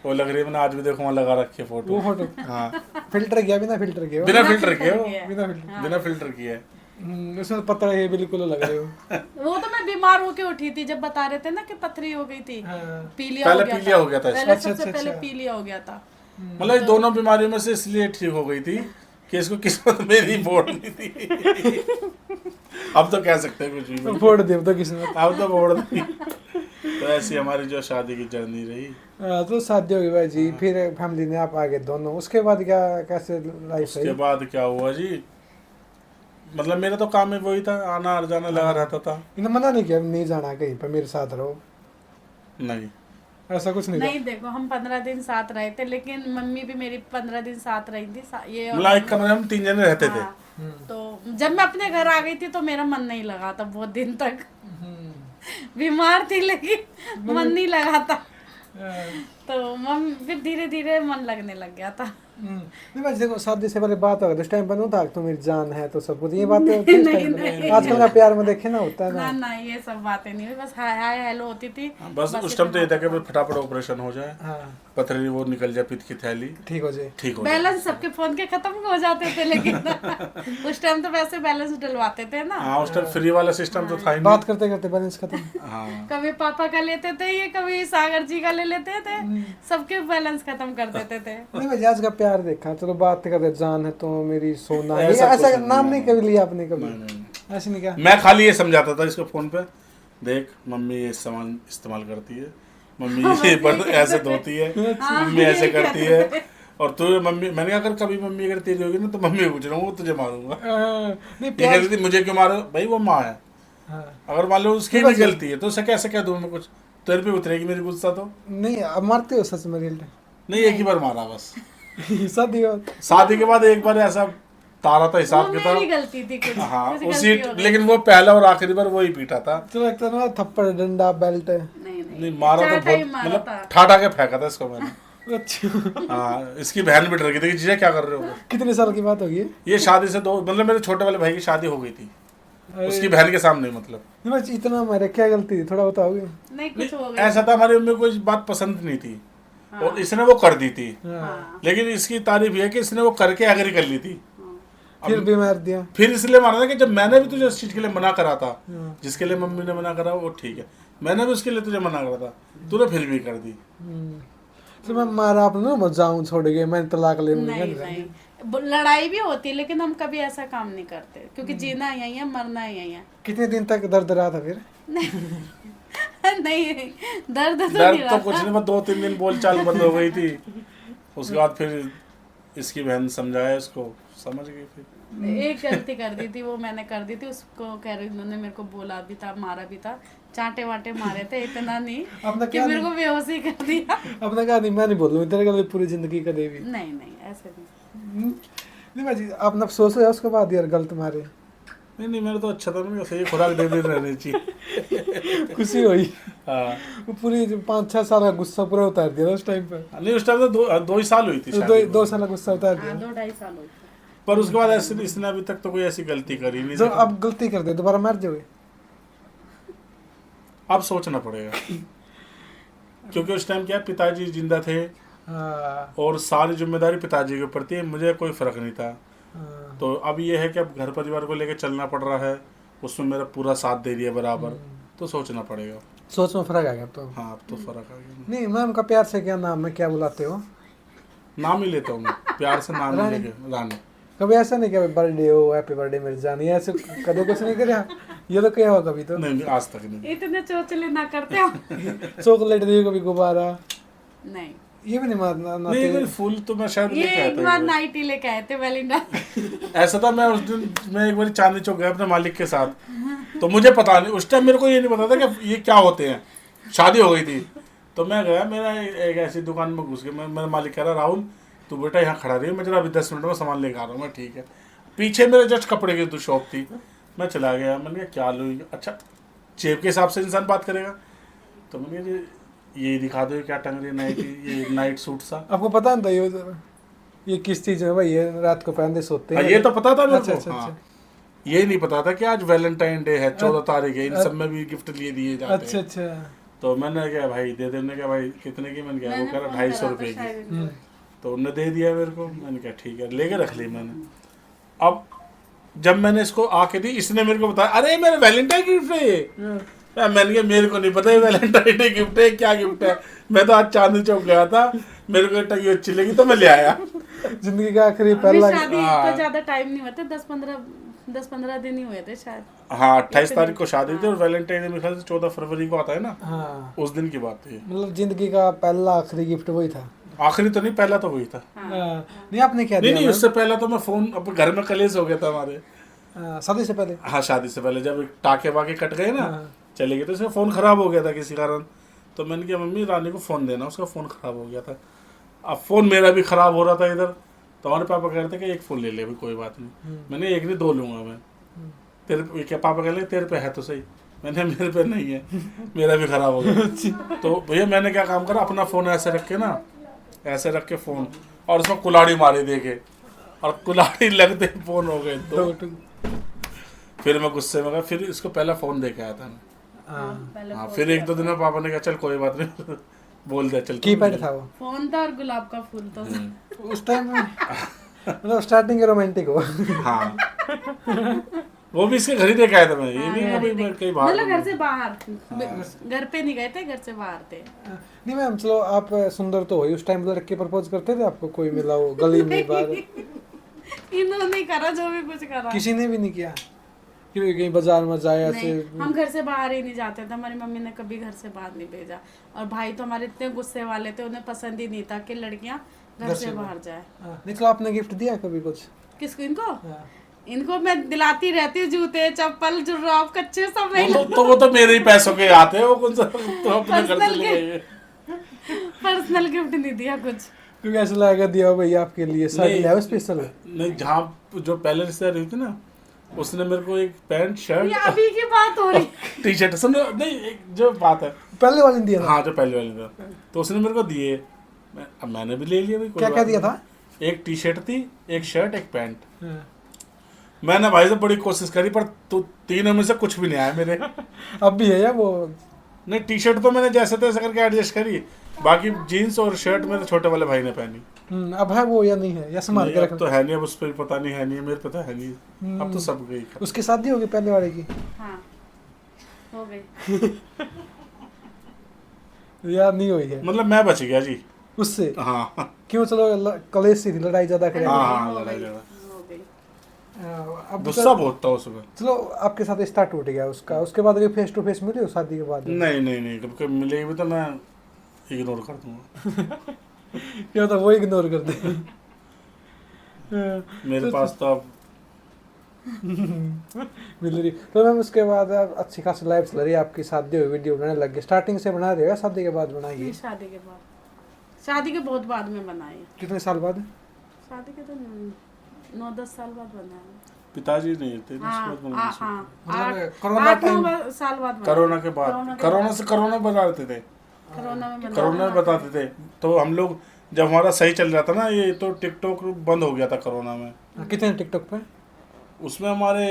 वो लग रही है, मैंने आज भी देखो वहाँ लगा रखी है वो फोटो। फोटो हाँ, फिल्टर किया बिना फिल्टर किया? बिना फिल्टर किए फिल्टर हो, किए। बिना फिल्टर। हाँ। बिना फिल्टर किए। उसमें पता है बिल्कुल लग रहे हो। वो तो मैं बीमार होके उठी थी, जब बता रहे थे ना कि पथरी हो गई थी, हाँ। पीलिया पहले हो गया पीलिया था। हो गया था इसको। पहले अच्छा, सबसे अच्छा, पहले अच्छा। पीलिया हो गया था। मतलब ये दोनों बीमारियों में से इसलिए ठीक हो गई थी कि इसको किस्मत मेरी बोर्ड नहीं थी। अब तो कह सकते हैं कुछ भी, फोड़ दे तो किस्मत। अब तो बोर्ड नहीं। तो ऐसी हमारी जो शादी की जर्नी रही। तो शादी हो गई भाई जी, फिर फैमिली ने आप आगे दोनों, उसके बाद क्या कैसे लाइफ उसके रही? बाद क्या हुआ जी, मतलब मेरा तो काम में वही था, आना जाना लगा रहता था। इन्हें मना नहीं किया नहीं जाना कहीं पर, मेरे साथ रहो, नहीं, ऐसा कुछ नहीं नहीं, देखो हम 15 दिन साथ रहे थे, लेकिन मम्मी भी मेरी 15 दिन साथ रही थी। ये मतलब एक कमरे में हम 3 जने रहते थे। हाँ, तो जब मैं अपने घर आ गई थी तो मेरा मन नहीं लगा था बहुत दिन तक। बीमार थी लेकिन मन नहीं लगा था, तो फिर धीरे धीरे मन लगने लग गया था। नहीं बस देखो, शादी से पहले बात हो गई उस टाइम पर नहीं था कि तुम मेरी जान है तो सब कुछ ये बातें होती है उस टाइम पे। आजकल का प्यार में देखे ना होता है ना ना। ना, ये सब बातें नहीं हुई, बस हाय हाय हेलो होती थी। बस उस टाइम तो ये था कि फटाफट ऑपरेशन हो जाए, हाँ पथरी वो निकल जाए, पित्त की थैली ठीक हो जाए। ठीक हो जाए। बैलेंस सबके फोन के खत्म हो जाते थे, लेकिन उस टाइम तो वैसे बैलेंस डलवाते थे ना। हाँ, उस टाइम फ्री वाला सिस्टम तो था ही बात करते करते बैलेंस खत्म। नहीं। हाँ, कभी पापा का लेते थे, ये कभी सागर जी का ले लेते थे, सबके बैलेंस खत्म कर देते थे। नहीं भाई आज का प्यार देखा, चलो बात करते जान है तो मेरी सोना है, ऐसा ऐसा कुछ नहीं, नाम नहीं कभी लिया आपने कभी? नहीं, नहीं। ऐसे नहीं कहा? मैं खाली ये समझाता था इसको फोन पे, देख मम्मी ये सामान इस्तेमाल करती है, मम्मी ये बर्तन ऐसे धोती है, मम्मी ऐसे करती है, और तू मम्मी, मैंने कहा अगर कभी मम्मी अगर तेरी होगी ना तो मम्मी को पूछ रहा हूँ, वो तुझे मारूंगा। नहीं ये प्यार। कहती थी मुझे क्यों मारो, भाई वो माँ है, हाँ। अगर मान लो उसकी भी गलती है तो उसे कैसे कह दूँ मैं कुछ, तेरे पे उतरेगी मेरी गुस्सा तो नहीं अब मारते हो सच में रियल नहीं। एक ही बार मारा बस, शादी और शादी के बाद एक बार ऐसा तारा था हिसाब वो किताब। मेरी गलती थी कुछ, हाँ कुछ उसी, गलती हो गई। लेकिन वो पहला और आखिरी बार वही पीटा था। चलो एक तो ना थप्पड़ डंडा बेल्ट। नहीं नहीं मारा तो चाटा ही बहुत, मारा मतलब था। ठाठा के फेंका था इसको मैंने। अच्छा हाँ, इसकी बहन भी डर गई थी कि जीजा क्या कर रहे हो। कितने साल की बात होगी? ये शादी से 2 मतलब मेरे छोटे वाले भाई की शादी हो गई थी, उसकी बहन के सामने, मतलब नहीं बस इतना मेरे क्या गलती थी थोड़ा बताओगे? नहीं, कुछ हो गया। ऐसा था हमारी मम्मी को इस बात पसंद नहीं थी, और इसने वो कर दी थी, हाँ। लेकिन इसकी तारीफ ये है कि इसने वो करके एग्री कर ली थी। फिर भी मार दिया। फिर इसलिए मारा था कि जब मैंने भी तुझे उस चीज के लिए मना करा था, जिसके लिए मम्मी ने मना करा वो ठीक है, मैंने भी उसके लिए तुझे मना करा था, तूने फिर भी कर दी। तो मैं मारा आपने मैं जाऊं छोड़ गए, मैं तलाक ले लूंगा। नहीं लड़ाई भी होती है लेकिन हम कभी ऐसा काम नहीं करते क्योंकि जीना यही है, मरना यही है। कितने दिन तक दर्द रहा था फिर? नहीं दर्द तो नहीं दर्द रहा तो कुछ नहीं, मैं 2-3 दिन बोलचाल बंद हो गई थी, उसके बाद फिर इसकी बहन समझाया इसको, समझ गई फिर। एक गलती कर दी थी, वो मैंने कर दी थी, उसको कह रही उन्होंने मेरे को बोला भी था, मारा भी था, चांटे वाटे मारे थे, इतना नहीं अपना कि क्या मेरे को बेहोशी कर दिया। अपना कहा नहीं, मैं नहीं बोलूँ तेरे गले पूरी जिंदगी का देवी। नहीं ऐसे नहीं। नहीं भाई आपने अफसोस है उसके बाद यार गलत मारे? नहीं मेरा तो अच्छा था, मैंने सही खुराक दे दे रहनी चाहिए। खुशी हुई। हाँ वो पूरी 5-6 साल का गुस्सा पूरा उतार दिया उस टाइम पे। नहीं उस टाइम तो 2 ही साल हुई थी शादी को। 2 साल का गुस्सा उतार दिया। 2-2.5 साल हुए थे। पर उसके बाद ऐसे इसने अभी तक तो कोई ऐसी गलती करी नहीं। जब अब गलती कर दे दोबारा मार जाओगे? अब सोचना पड़ेगा क्योंकि उस टाइम क्या पिताजी जिंदा थे और सारी जिम्मेदारी पिताजी के ऊपर थी, मुझे कोई फर्क नहीं था। तो अब ये है कि अब घर परिवार को लेकर चलना पड़ रहा है, उसमें मेरा पूरा साथ दे दिया बराबर, तो सोचना पड़ेगा। सोच में फर्क आ गया अब तो? हाँ अब तो फर्क आ गया। नहीं मैम का प्यार से क्या नाम है, क्या बुलाते हो? नाम ही लेता हूँ मैं, प्यार से नाम ही लेके रानी। कभी ऐसा नहीं कि बर्थडे हो हैप्पी बर्थडे मेरी जानी, ऐसे कभी कुछ नहीं करा? ये तो क्या हुआ कभी? तो नहीं आज तक नहीं। इतने चोचले ना करते हो। चॉकलेट दियो कभी, गुब्बारा? नहीं ये भी नहीं मारना नहीं कोई फूल तो मैं शायद ये लेके एक आया बार था। नाइट ही लेके आए थे वैलेंटाइन। ऐसा था, मैं उस दिन मैं एक बार चांदनी चौक गया अपने मालिक के साथ, तो मुझे पता नहीं, उस टाइम मेरे को ये नहीं पता था कि ये क्या होते हैं, शादी हो गई थी। तो मैं गया, मेरा एक ऐसी दुकान में घुस गया, मेरा मालिक कह रहा राहुल तू बेटा यहाँ खड़ा रही है, मैं जरा अभी 10 मिनट में सामान लेकर आ रहा हूँ। मैं ठीक है। पीछे मेरे जस्ट कपड़े की तो शॉप थी, मैं चला गया, मैंने कहा क्या लूँ, अच्छा जेब के हिसाब से इंसान बात करेगा, तो मैंने कहा ये दिखा दो क्या टंग रही नाइट, ये नाइट सूट सा। आपको पता नहीं था ये किस चीज में भाई, ये रात को पहनते सोते हैं? ये तो पता था मेरे अच्छा, को। अच्छा, हाँ। अच्छा। ये नहीं पता था कि आज वैलेंटाइन डे है, 14 तारीख है, इन सब में भी गिफ्ट लिए दिए जाते अच्छा हैं। अच्छा। तो मैंने क्या भाई दे देने का, भाई कितने की, मैंने कहा वो कह रहा 250 रुपये की, तो उन्होंने दे दिया मेरे को। मैंने कहा ठीक है, लेके रख ली मैंने। अब जब मैंने इसको आके दी, इसने मेरे को बताया अरे मेरे वैलेंटाइन गिफ्ट है ये। मैंने कहा मेरे को नहीं पता ये वैलेंटाइन डे गिफ्ट है, क्या गिफ्ट है, मैं तो आज चांदनी चौक गया था, मेरे को टंगी अच्छी लगी तो मैं ले आया। जिंदगी का आखिरी अभी पहला। शादी हाँ। तो ज्यादा टाइम नहीं हुआ था, 10-15 दिन ही हुए थे शायद। हाँ 28 तारीख को शादी थी और वैलेंटाइन डे मेरे ख्याल से 14 फरवरी को आता है ना, हाँ उस दिन की बात है। मतलब जिंदगी का पहला आखिरी गिफ्ट वही था। आखिरी तो नहीं, पहला तो वही था। नहीं आपने क्या नहीं दिया? नहीं उससे पहला तो मैं फोन अब घर में कलेश हो गया था हमारे। शादी से पहले? हाँ शादी से पहले जब टाके वाके कट गए ना, हाँ। चले गए, तो उसका फ़ोन ख़राब हो गया था किसी कारण। तो मैंने कहा मम्मी रानी को फ़ोन देना, उसका फ़ोन ख़राब हो गया था। अब फ़ोन मेरा भी ख़राब हो रहा था इधर, तो हमारे पापा कह रहे थे कि एक फ़ोन ले ले, कोई बात नहीं। मैंने एक नहीं 2 लूँगा मैं। तेरे क्या पापा कह रहे तेरे पे है तो सही, मैंने मेरे पे नहीं है, मेरा भी ख़राब हो गया। तो भैया मैंने क्या काम करा, अपना फ़ोन ऐसे रख के ना, ऐसे रख के फ़ोन, और उसमें कुल्हाड़ी मारी देके, और कुल्हाड़ी लगते फ़ोन हो गए। तो फिर मैं गुस्से में गया, फिर इसको पहला फ़ोन दे के आया था मैं। हाँ फिर 1-2 दिन में पापा ने कहा चल कोई बात नहीं, बोल दिया चल। कीपैड था वो? फोन था और गुलाब का फूल था। उस टाइम में मतलब स्टार्टिंग के रोमांटिक हो। हाँ वो भी इसके घर ही देखे आया था मैं, ये नहीं अभी मैं कहीं बाहर। मतलब घर से बाहर, घर पे नहीं गए थे, घर से बाहर थे। नहीं मैम चलो आप सुंदर तो हुई, उस टाइम लड़के प्रपोज करते थे आपको, कोई मिला हो गली में बाहर? इन्होंने करा जो भी कुछ करा, किसी ने भी नहीं किया कि कहीं बाजार में जाए ऐसे? नहीं, हम घर से बाहर ही नहीं जाते थे, हमारी मम्मी ने कभी घर से बाहर नहीं भेजा। और भाई तो हमारे इतने गुस्से वाले थे, उन्हें पसंद ही नहीं था कि लड़कियां घर से बाहर जाए। नहीं तो आपने गिफ्ट दिया कभी कुछ? किसको? इनको मैं दिलाती रहती हूँ जूते चप्पल जुर्राब कच्चे सब। वो तो मेरे ही पैसों के आते हैं, वो कौन सा तो अपने घर से ले गए। पर्सनल गिफ्ट नहीं दिया कुछ, क्योंकि ऐसा लगा दिया भैया आपके लिए साड़ी लाया स्पेशल? नहीं जहाँ जो पहले रिश्तेदार हुई थी ना, उसने मेरे को एक पैंट शर्ट, ये अभी की बात हो रही, टी शर्ट, सुनो नहीं एक जो बात है, पहले वाले ने दिया था? हाँ जो पहले वाले था, तो उसने मेरे को दिए, अब मैंने भी ले लिया भाई। क्या क्या दिया था? एक टी शर्ट थी, एक शर्ट, एक पैंट। मैंने भाई से बड़ी कोशिश करी पर तो तीनों में से कुछ भी नहीं आया मेरे। अब भी है या वो? नहीं टी शर्ट तो मैंने जैसे तैसे करके एडजस्ट करी, बाकी जीन्स और शर्ट मेरे छोटे वाले भाई ने पहनी। अब है वो या नहीं है, या संभाल के अब रखना? तो है नहीं, अब उस पर पता नहीं है नहीं है, मेरे पे तो है नहीं, अब तो सब गई। उसकी शादी होगी पहले वाले की? हाँ हो गई। या नहीं हुई है? मतलब मैं बच गया जी उससे? हाँ क्यों? चलो कॉलेज से थी, लड़ाई ज्यादा अरे करेगी। हाँ, हो लड़ाई गई, झगड़ा। हो गई। अब गुस्सा बहुत था उसमें। चलो आपके साथ रिश्ता टूट गया उसका, उसके बाद अभी फेस टू फेस मिले हो शादी के बाद? नहीं नहीं नहीं, कभी कभी मिलेगी भी तो मैं इग्नोर कर दूंगा। क्या होता, वो इग्नोर कर दे। मेरे पास तो अब मिल रही तो मैम, उसके बाद अब अच्छी खासी लाइफ चल रही है आपकी, शादी हुई, वीडियो बनाने लग गए। स्टार्टिंग से बना रहे हो या शादी के बाद बनाई है? नहीं, शादी के बाद, शादी के बहुत बाद में बनाई। कितने साल बाद? शादी के तो 9-10 साल बाद बनाया। पिताजी नहीं थे ना, हाँ उसके बाद हाँ मैंने हाँ, मतलब कोरोना 8-9 साल बाद बनाया। कोरोना के बाद, कोरोना से कोरोना बताते थे, कोरोना में बनाया। कोरोना में बताते थे। तो हम लोग जब हमारा सही चल रहा था ना ये, तो टिकटॉक बंद हो गया था कोरोना में। कितने टिकटॉक पे? उसमें हमारे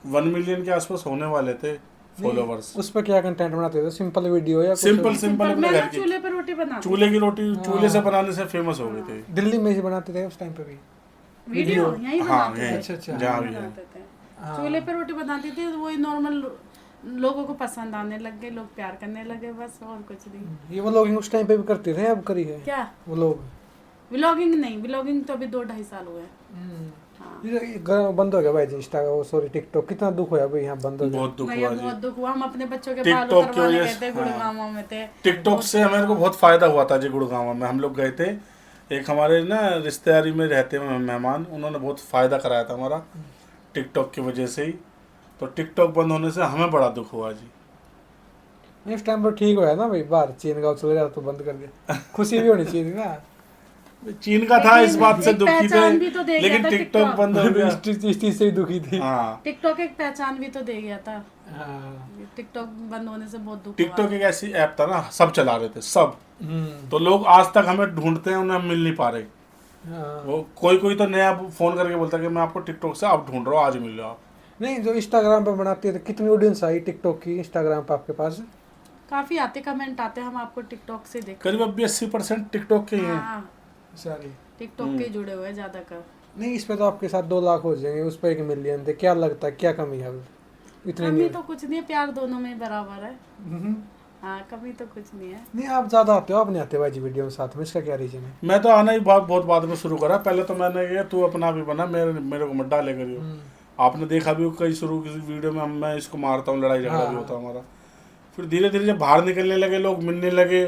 1 मिलियन के आसपास होने वाले थे फॉलोवर्स। उस पर क्या कंटेंट बनाते थे? सिंपल वीडियो या कुछ? सिंपल सिंपल अपने मैं घर ना की चूल्हे पे रोटी बनाती थी। चूल्हे की रोटी, चूल्हे से बनाने से फेमस हो गए थे। दिल्ली में ही बनाते थे उस टाइम पे भी? वीडियो यहीं हाँ बनाते थे। यहीं, अच्छा, अच्छा। जहाँ भी है। बनाते थे। हाँ। चूल्हे पे रोटी बनाती थी, वही नॉर्मल लोगों को पसंद आने लग गए, लोग प्यार करने लगे, बस और कुछ नहीं। ये वो लोग उस टाइम पे भी करते थे, अब करी है क्या वो लोग? व्लॉगिंग? नहीं, व्लॉगिंग तो अभी 2-2.5 साल हुए हैं। हाँ। ये बंद हो गया भाई जी, इंस्टा वो सॉरी टिकटॉक। कितना दुख होया भाई यहाँ बंद हो गया? बहुत दुख भैया हुआ बहुत जी। दुख हुआ। हम अपने बच्चों के बाल टिकटॉक की उतरवाने वजह गए से, थे, हाँ। गुड़गांव में थे। टिकटॉक से हमारे को बहुत फायदा हुआ था जी। गुड़गांव में हम लोग गए थे, एक हमारे ना रिश्तेदारी में रहते हैं मेहमान, उन्होंने बहुत फ़ायदा कराया था हमारा टिकटॉक की वजह से ही। तो टिकटॉक बंद होने से हमें बड़ा दुख हुआ जी। इस टाइम पर ठीक होया ना भाई, बाहर चीन गाँव चले जाता तो बंद कर दिया। खुशी भी होनी चाहिए ना। चीन का था, इस बात से एक दुखी पहचान भी तो थे, दे गया लेकिन था टिकटॉक टिकटॉक। बंद हो गया। इस चीज से ही दुखी थी। हाँ, टिकटॉक एक पहचान भी तो दे गया था। हाँ। टिकटॉक बंद होने से बहुत दुख टिकटॉक हुआ। एक ऐसी ऐप था ना, सब चला रहे थे सब। तो लोग आज तक हमें ढूंढते हैं, उन्हें हम मिल नहीं पा रहे। हाँ। वो कोई कोई तो नया फोन करके बोलता है कि मैं आपको टिकटॉक से आप ढूंढ रहा हूँ, आज मिलो आप। नहीं, जो इंस्टाग्राम पे बनाते थे, कितनी ऑडियंस आई टिकटॉक की इंस्टाग्राम पे आपके पास? काफी आते कमेंट आते, हम आपको टिकटॉक से देख। करीब अब 80% टिकटॉक के ही हैं। हाँ, सारी टिकटॉक के जुड़े हुए ज्यादा कर। नहीं, इस पे तो आपके साथ 2 लाख हो जाएंगे, उस पे 1 मिलियन थे। क्या लगता है क्या कमी है अब? इतनी कमी नहीं तो कुछ नहीं है, प्यार दोनों में बराबर है। हम्म। हाँ, कमी तो कुछ नहीं है। नहीं, आप ज्यादा आते हो, आप नहीं आते भाई जी वीडियो में साथ में, इसका क्या रीजन है? मैं तो आना ही बहुत बाद में शुरू करा। पहले तो मैंने कहा तू अपना भी बना, मेरे को मत डाले करियो। आपने देखा भी कई शुरू की वीडियो में मैं इसको मारता हूँ, लड़ाई झगड़ा भी होता है हमारा। फिर धीरे धीरे जब बाहर निकलने लगे, लोग मिलने लगे,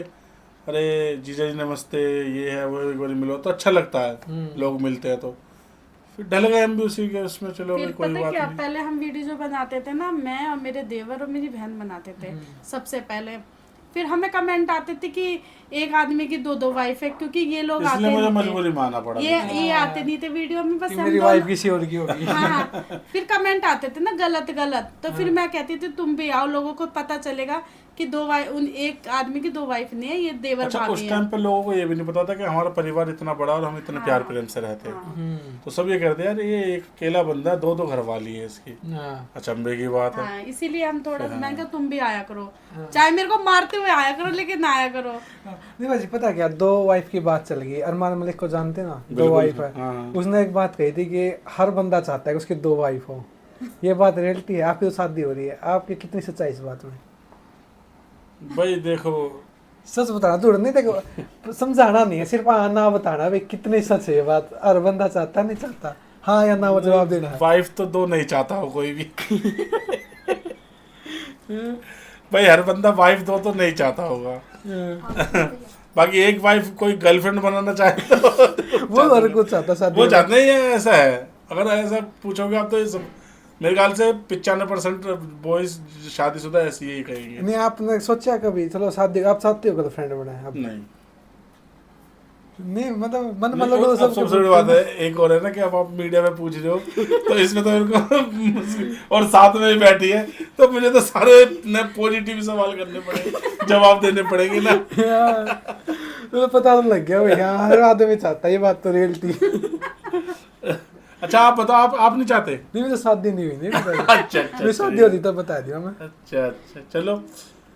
अरे जीजा जी नमस्ते, ये है वो, एक बार मिलो तो अच्छा लगता है, लोग मिलते हैं तो फिर ढल गए हम भी उसी के उसमें। चलो फिर कोई पता बात क्या, नहीं। पहले हम वीडियो जो बनाते थे ना, मैं और मेरे देवर और मेरी बहन बनाते थे सबसे पहले। फिर हमें कमेंट आते थे कि एक आदमी की 2-2 वाइफ है, क्योंकि ये लोग आते इसलिए मुझे नहीं थे। मजबूरी मानना पड़ा। ये आते नहीं थे वीडियो में, बस कि हम मेरी दोनों- वाइफ किसी और की होगी। हाँ, फिर कमेंट आते थे ना गलत गलत, तो फिर मैं कहती थी तुम भी आओ, लोगों को पता चलेगा कि एक आदमी की 2 वाइफ नहीं है, ये देवर अच्छा, भाभी उस है। टाइम पे लोगों को ये भी नहीं पता था कि हमारा परिवार इतना बड़ा और हम इतने प्यार प्रेम से रहते हैं। तो सब ये कहते हैं यार ये एक अकेला बंदा, 2 घर वाली है इसकी। अचंभे की बात है। हाँ, इसीलिए हम थोड़ा मैंने कहा तुम भी आया करो, चाहे मेरे को मारते हुए आया करो, लेकिन आया करो। नहीं भाई, पता क्या, 2 वाइफ की बात चल गई। अरमान मलिक को जानते ना, 2 बिल्कुल, वाइफ है। हाँ। उसने एक बात कही थी कि हर बंदा चाहता है कि उसकी 2 वाइफ हो। ये बात रियलिटी है। आपकी तो शादी हो रही है, आपकी कितनी सच्चाई इस बात में? भाई देखो, सच बताना, झूठ नहीं। देखो, समझाना नहीं है, सिर्फ हाँ ना बताना भाई कितनी सच है ये बात। हर बंदा चाहता नहीं चाहता, हाँ या ना वो जवाब देना है। वाइफ तो 2 नहीं चाहता हो कोई भी। भाई हर बंदा वाइफ 2 तो नहीं चाहता होगा। बाकी एक वाइफ कोई गर्लफ्रेंड बनाना चाहे तो वो हर कुछ चाहता शादी वो में। चाहते नहीं है। ऐसा है, अगर ऐसा पूछोगे आप तो ये सब मेरे ख्याल से 95% बॉयज शादीशुदा ऐसी ही कहेंगे। नहीं, आपने सोचा कभी चलो शादी, आप चाहते हो गर्लफ्रेंड बनाए? अब नहीं, नहीं, मतलब मन नहीं, मतलब और तो अब सबसे बड़ी बात है, एक और है ना कि अब आप मीडिया में पूछ रहे हो तो इसमें तो मेरे को और साथ में ही बैठी है तो मुझे तो सारे पॉजिटिव सवाल करने पड़ेंगे, जवाब देने पड़ेंगे ना। यार, तो पता तो लग गया भाई, हाँ हर आदमी चाहता है, ये बात तो रियलिटी। अच्छा आप बताओ, आप नहीं चाहते? नहीं, मुझे शादी नहीं हुई। नहीं अच्छा अच्छा मेरी शादी होती तो बता दिया मैं। अच्छा अच्छा, चलो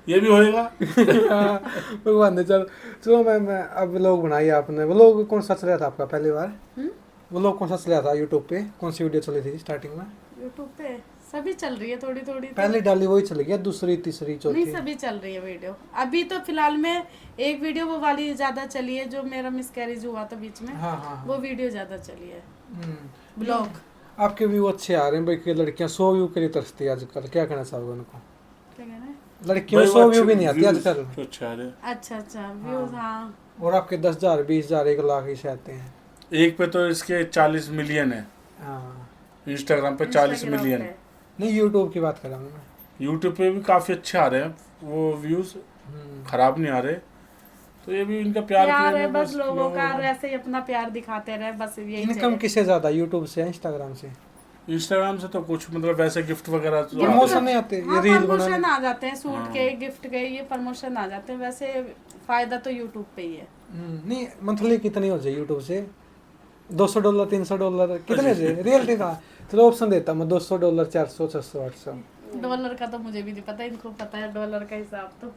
ये भी होएगा। हाँ, भगवान ने चलो मैं अब व्लॉग बनाई आपने। व्लॉग कौन सा चला था आपका पहली बार? व्लॉग कौन सा चला था यूट्यूब पे? कौन सी वीडियो चली थी स्टार्टिंग में? यूट्यूब पे सभी चल रही है, थोड़ी थोड़ी पहले डाली वही चली गया, दूसरी तीसरी चौथी? नहीं, सभी चल रही है वीडियो। अभी तो फिलहाल में एक वीडियो वो वाली ज्यादा चली है जो मेरा मिसकैरेज हुआ था बीच में। हाँ। वो वीडियो ज्यादा चली है, हम्म। ब्लॉग। आपके व्यू अच्छे आ रहे हैं भाई, कि लड़कियां 100 व्यू के लिए तरसती है आजकल, क्या कहना चाहोगे उनको? क्या कहना है? लड़कियों में 100 व्यू भी नहीं आती आजकल। अच्छा है। अच्छा व्यूज। हाँ, और आपके 10,000 20,000 1 लाख ही से आते हैं। एक पे तो इसके 40 मिलियन है, हाँ, इंस्टाग्राम पे 40 Instagram मिलियन। पे। नहीं यूट्यूब की बात कर रहा हूँ मैं। यूट्यूब पे भी काफी अच्छे आ रहे हैं वो व्यूज, खराब नहीं आ रहे। तो ये भी इनका प्यार प्यार है में बस लोगों का, और ऐसे ही अपना प्यार दिखाते रहे, बस यही इनकम चाहिए। किससे ज्यादा, यूट्यूब से या इंस्टाग्राम से? इंस्टाग्राम से तो कुछ मतलब वैसे गिफ्ट वगैरह तो आते प्रमोशन हैं। नहीं आते, हाँ, ये रील प्रमोशन बनाने। आ जाते हैं, सूट के गिफ्ट के, ये प्रमोशन आ जाते हैं। वैसे फायदा तो यूट्यूब पे ही है। नहीं, मंथली कितनी हो जाए यूट्यूब से? $200 $300 कितने से? रियलिटी का चलो ऑप्शन देता मैं, $200 400 600 800 डॉलर का तो मुझे भी नहीं पता, इनको पता है डॉलर का हिसाब तो।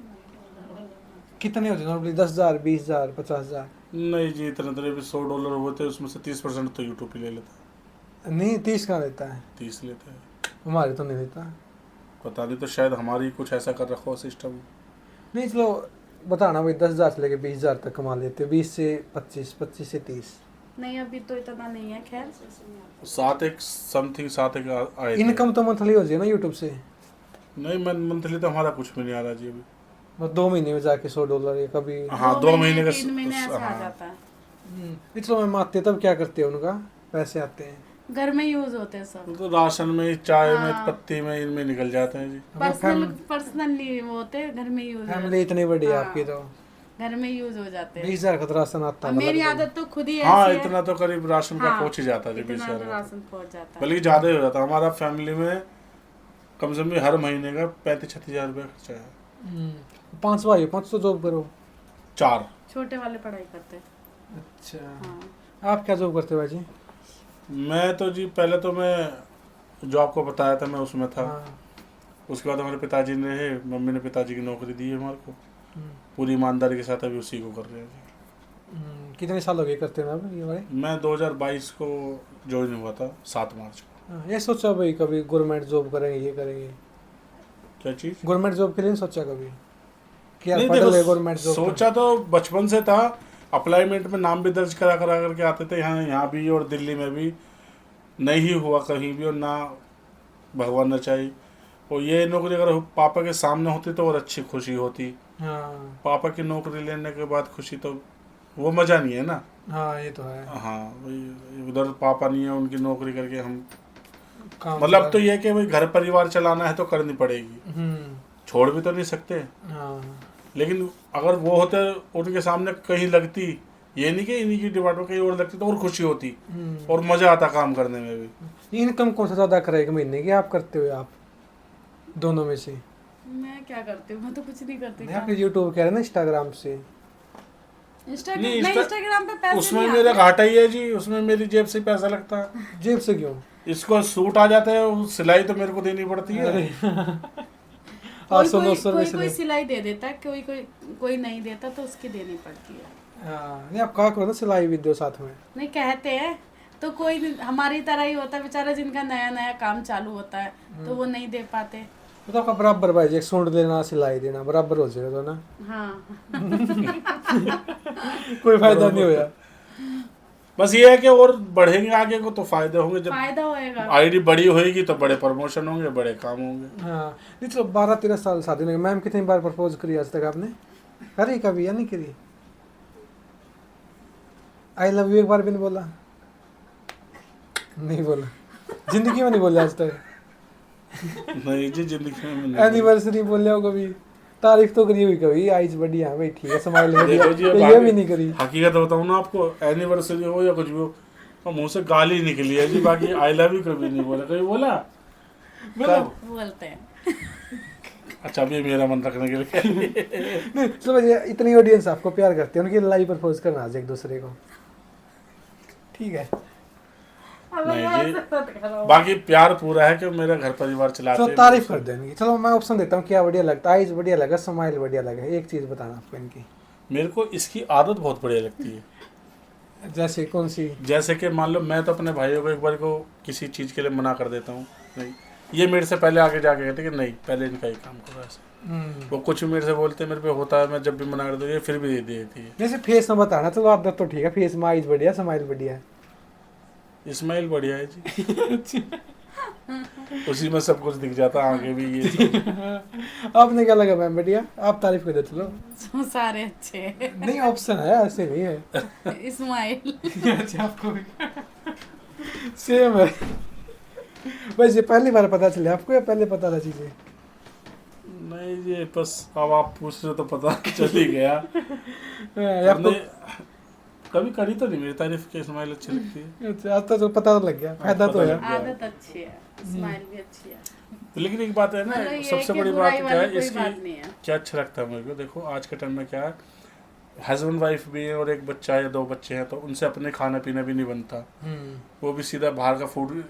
कितने हो जाए नॉर्मली? 10,000 20,000 50,000? नहीं जी, इतना तो भी $100 होते हैं, उसमें से 30% तो यूट्यूब ही ले लेता है। नहीं 30 कहाँ लेता है? 30 लेता है। हमारे तो नहीं लेता। पता नहीं, तो शायद हमारी कुछ ऐसा कर रखा हो सिस्टम। नहीं चलो बताना भाई, 10,000 से लेके 20,000 तक कमा लेते, 20 से 25 25 से 30। नहीं, अभी तो इतना नहीं है। खैर, 7 आए थे। इनकम तो मंथली हो जाए ना यूट्यूब से? नहीं, मंथली तो हमारा कुछ भी नहीं आ रहा जी अभी। बस 2 महीने में जाके $100 या कभी। हाँ, 2 महीने का 3 महीने ऐसे आ हाँ। जाता है। नहीं चलो मैं आते तब क्या करते हैं, उनका पैसे आते हैं? घर में यूज होते हैं सब। तो राशन में, चाय में, हाँ। पत्ती में, इनमें निकल जाते हैं जी। पर्सनल नहीं वो होते, घर में यूज फैमिली इतनी बड़ी है हाँ। आपकी तो घर में यूज हो जाते हैं। 20,000 का तो राशन आता अब है मेरी मतलब। आदत तो खुद ही हाँ, ऐसी है। इतना तो करीब राशन का हाँ, पहुंच ही जाता है जी, इतना 20,000 तो का। राशन पहुंच जाता है। बल्कि ज़्यादा ही हो जाता है। हमारा फैमिली में कम से कम हर महीने का 35-36 हज़ार रुपये खर्चा है। 5 भाई 5 तो जॉब करो? 4। छोटे वाले पढ़ाई करते हैं। अच्छा, हाँ। आप क्या जॉब करते हो भाई? मैं तो जी पहले तो मैं जो आपको बताया था मैं उसमें था। हाँ। उसके बाद हमारे पिताजी ने मम्मी ने पिताजी की नौकरी दी है हमारे को, पूरी ईमानदारी के साथ अभी उसी को कर रहे हैं जी। कितने साल हो गए करते हैं आप ये वाले? मैं 2022 को ज्वाइन हुआ था, 7 मार्च को। ये सोचा भाई कभी गवर्नमेंट जॉब करेंगे, ये करेंगे? क्या चीज़? गवर्नमेंट जॉब के लिए नहीं सोचा कभी कि यार नहीं, पढ़ देखो, ले गवर्नमेंट जॉब? सोचा तो बचपन से था। अप्लाईमेंट में नाम भी दर्ज करा करके आते थे, यहाँ भी और दिल्ली में भी। नहीं हुआ कहीं भी, और ना भगवान न चाहे। और ये नौकरी अगर पापा के सामने होती तो और अच्छी खुशी होती। हाँ पापा की नौकरी लेने के बाद खुशी तो वो मज़ा नहीं है ना। हाँ, ये तो है। हाँ भाई, उधर पापा नहीं है, उनकी नौकरी करके हम काम मतलब तो ये है कि भाई घर परिवार चलाना है तो करनी पड़ेगी, छोड़ भी तो नहीं सकते। हाँ। लेकिन अगर वो होते उनके सामने कहीं लगती, ये नहीं कि इन्हीं की डिमांड में कहीं और लगती तो और खुशी होती और मज़ा आता काम करने में भी। इनकम कौन सा ज़्यादा करेगा महीने की, आप करते हो? आप दोनों में से? मैं क्या करती हूँ? मैं तो कुछ नहीं करती। नहीं, आपने यूट्यूब कह रहे ना, इंस्टाग्राम से? इंस्टाग्राम पे पैसे उसमें नहीं मेरा आते। घाटा ही है जी, उसमें मेरी जेब से पैसा लगता है। जेब से क्यों? इसको सूट आ जाता है, सिलाई तो मेरे को देनी पड़ती है। कोई 800-900 कोई रुपये कोई सिलाई दे देता है, कोई कोई कोई नहीं देता तो उसकी देनी पड़ती है। हाँ, नहीं आप कहा करो ना सिलाई भी दो साथ में। नहीं, कहते हैं तो कोई हमारी तरह ही होता है बेचारा, जिनका नया नया काम चालू होता है तो वो नहीं दे पाते। तो आपका बराबर भाई, एक सूट देना सिलाई देना बराबर हो जाएगा तो ना। हाँ। कोई फायदा नहीं होया। बस ये है कि और बढ़ेंगे आगे को तो फायदे होंगे। जब फायदा होएगा। आईडी बड़ी होएगी तो बड़े प्रमोशन होंगे, बड़े काम होंगे। हाँ, नहीं चलो 12-13 साल शादी नहीं। मैम कितनी बार प्रपोज करी आज तक आपने? करी कभी या नहीं करी? आई लव यू एक बार भी नहीं बोला? नहीं बोला, जिंदगी में नहीं बोला आज तक? नहीं जी, जिंदगी में नहीं। एनिवर्सरी बोले हो कभी? तारीफ तो करी हुई कभी, आइज बढ़िया भाई ठीक है, स्माइल बढ़िया, देखो जी, तो अब ये आगे भी नहीं करी? हकीकत बताऊँ ना आपको, एनिवर्सरी हो या कुछ भी हो, तो मुंह से गाली निकली है जी, बाकी आई लव यू कभी नहीं बोला। कभी बोला? बोलते हैं। अच्छा, अभी मेरा मन रखने के लिए। नहीं समझिए, इतनी ऑडियंस आपको प्यार करते हैं, उनकी लाइव प्रपोज करना आज एक दूसरे को, ठीक है? नहीं जी, बाकी प्यार पूरा है कि मेरा घर परिवार चलाते चलो हैं। तारीफ कर देंगे। चलो मैं ऑप्शन देता हूँ, क्या बढ़िया लगता है? आइज बढ़िया लगा, स्माइल बढ़िया लगा, एक चीज बताना आपको इनकी। मेरे को इसकी आदत बहुत बढ़िया लगती है। जैसे कौन सी? जैसे कि मान लो मैं तो अपने भाइयों को एक बार को किसी चीज़ के लिए मना कर देता हूँ, नहीं ये मेरे से पहले आगे जाके कहते कि नहीं पहले इनका ही काम करो ऐसे। वो कुछ भी मेरे से बोलते हैं, मेरे पे होता है, मैं जब भी मना कर दूँ ये फिर भी दे देती है। जैसे फेस में बताना, चलो आदत तो ठीक है, फेस में आइज बढ़िया, स्माइल बढ़िया है। इस्माइल बढ़िया है जी। उसी में सब कुछ दिख जाता है, आगे भी ये सब। आपने क्या लगा मैम? बढ़िया, आप तारीफ कर दो। चलो सारे अच्छे हैं। नहीं ऑप्शन है, ऐसे नहीं है। इस्माइल अच्छा आपको भी सेम है। वैसे पहली बार पता चले आपको या पहले पता था चीजें? नहीं ये बस अब आप पूछ रहे हो तो पता चल ही गया। आपको हमने कभी करी तो नहीं मेरी तारीफ की, इस्माइल अच्छी लगती है। अच्छा, आज तो पता तो लग गया, फायदा तो है। आदत अच्छी है, स्माइल भी अच्छी है। लेकिन एक बात है ना, मतलब ये सबसे कि बड़ी बात बुराई क्या है वाली कोई इसकी, बात नहीं है। क्या अच्छा लगता है मेरे को, देखो आज के टाइम में क्या है, हस्बैंड वाइफ भी है और एक बच्चा है, 2 बच्चे हैं, तो उनसे अपने खाना पीना भी नहीं बनता, वो भी सीधा बाहर का फूड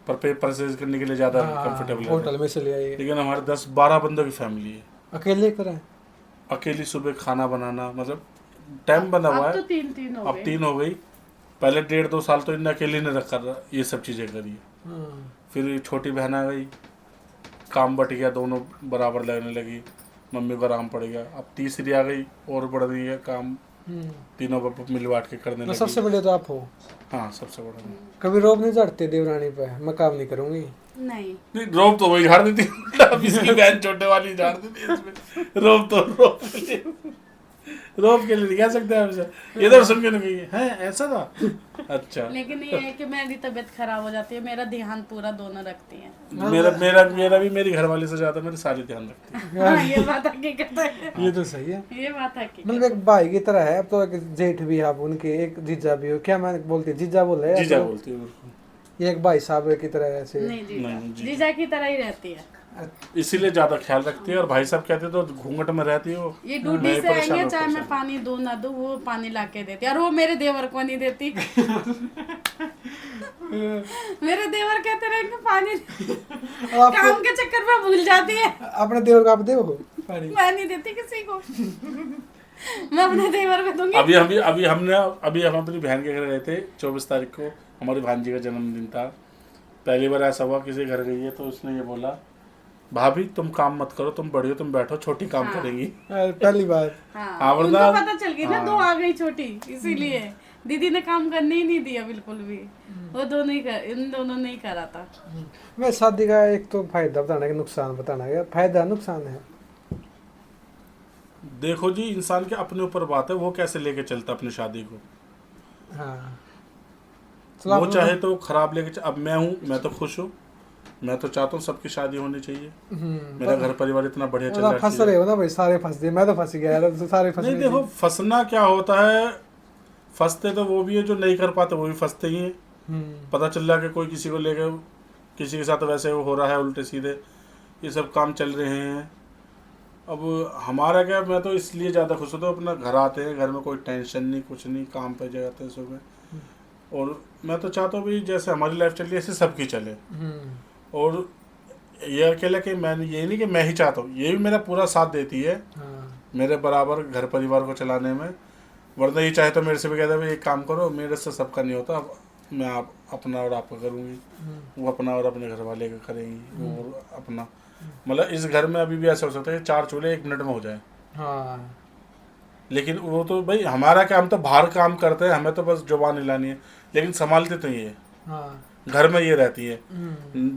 पर परचेज करने के लिए ज़्यादा कंफर्टेबल है। होटल में से ले आइए। लेकिन हमारे 10-12 बंदों की फैमिली है, अकेले करें? अकेली सुबह खाना बनाना, मतलब टाइम बना हुआ अब तो है। 3 हो अब गए। 3 हो गई, पहले 1.5-2 साल तो इन्हें अकेले ने रखा ये सब चीज़ें करी। फिर छोटी बहन आ गई, काम बट गया, दोनों बराबर लगने लगी, मम्मी को आराम पड़ गया। अब तीसरी आ गई और बढ़ रही है काम, तीनों पर मिल बांट के करने तो लगी। सबसे बड़े तो आप हो। हाँ सबसे बड़ा मैं। कभी रोब नहीं चढ़ते देवरानी पे? मैं काम नहीं करूंगी। नहीं रोब तो वही झाड़ देती अब इसकी बहन छोटे वाली झाड़ देती है इसमें। रोब के लिए नहीं कह सकते हमसे, इधर सुन के नहीं है ऐसा था। अच्छा लेकिन ये है कि मेरी तबीयत खराब हो जाती है, मेरा ध्यान पूरा दोनों रखती है। मेरा भी मेरी घरवाली से ज्यादा मेरी सारी ध्यान रखती है। हाँ, ये बात हकीकत है। ये तो सही है। ये बात हकीकत मतलब एक भाई की तरह है। अब तो एक जेठ भी है आप उनके, एक जीजा भी हो। क्या मैं बोलती जीजा बोले? जीजा बोलती हूँ। ये एक भाई साहब की तरह ऐसे? नहीं नहीं, जीजा जीजा की तरह ही रहती है, इसीलिए ज्यादा ख्याल रखती है। और भाई साहब कहते तो घूंघट में रहती हो, ये ड्यूटी से आएंगे चाहे मैं पानी दूं ना दूं, वो पानी ला के देती है। और वो मेरे देवर को नहीं देती। मेरे देवर कहते रहेंगे पानी काम के चक्कर में भूल जाती है। अपने देवर को आप दे हो पानी? मैं नहीं देती किसी को। मैं अपने देवर को दूंगी। अभी हम अपनी बहन के घर गए थे 24 तारीख को, हमारी भांजी का जन्मदिन था। पहली बार ऐसा हुआ किसी घर गई है तो उसने ये बोला, भाभी तुम काम मत करो, तुम बड़ी हो, तुम बैठो, छोटी काम करेंगी। पहली बार। हाँ, उनको पता चल गई ना, 2 आ गई छोटी, इसीलिए दीदी ने काम करने ही नहीं दिया बिल्कुल भी। वो दोनों ही इन दोनों ने ही करा था। मैं शादी का एक तो फायदा बताना है, नुकसान बताना है। फायदा नुकसान है? देखो जी, इंसान के अपने ऊपर बात है, वो कैसे लेके चलता अपनी शादी को। हाँ वो चाहे तो खराब लेके अब मैं तो खुश हूँ, मैं तो चाहता हूँ सबकी शादी होनी चाहिए। मेरा घर परिवार इतना बढ़िया चल रहा है। फंस रहे हो ना भाई, सारे फंस गए, मैं तो फंस गया यार, तो सारे फंस नहीं गए। देखो फंसना क्या होता है, फंसते तो वो भी है जो नहीं कर पाते, वो भी फंसते ही हैं। पता चल रहा है कि कोई किसी को लेकर किसी के साथ वैसे हो रहा है, उल्टे सीधे ये सब काम चल रहे हैं। अब हमारा क्या, मैं तो इसलिए ज़्यादा खुश होता हूँ, अपना घर आते हैं, घर में कोई टेंशन नहीं, कुछ नहीं, काम पे जाते हैं सुबह। और मैं तो चाहता हूँ भाई जैसे हमारी लाइफ चल रही है ऐसे सबकी चले। और ये अकेला कि मैं ये नहीं कि मैं ही चाहता हूँ, ये भी मेरा पूरा साथ देती है मेरे बराबर घर परिवार को चलाने में। वरना ये चाहे तो मेरे से भी कहता है भाई एक काम करो, मेरे से सबका नहीं होता, मैं अपना और आपका करूँगी, वो अपना और अपने घर वाले का करेंगी, वो अपना। मतलब इस घर में अभी भी ऐसा हो सकता है 4 चूल्हे 1 मिनट में हो जाए। हाँ। लेकिन वो तो भाई हमारा क्या, हम तो बाहर काम करते हैं, हमें तो बस जुबान हिलानी है, लेकिन संभालते तो ये हाँ। घर में ये रहती है।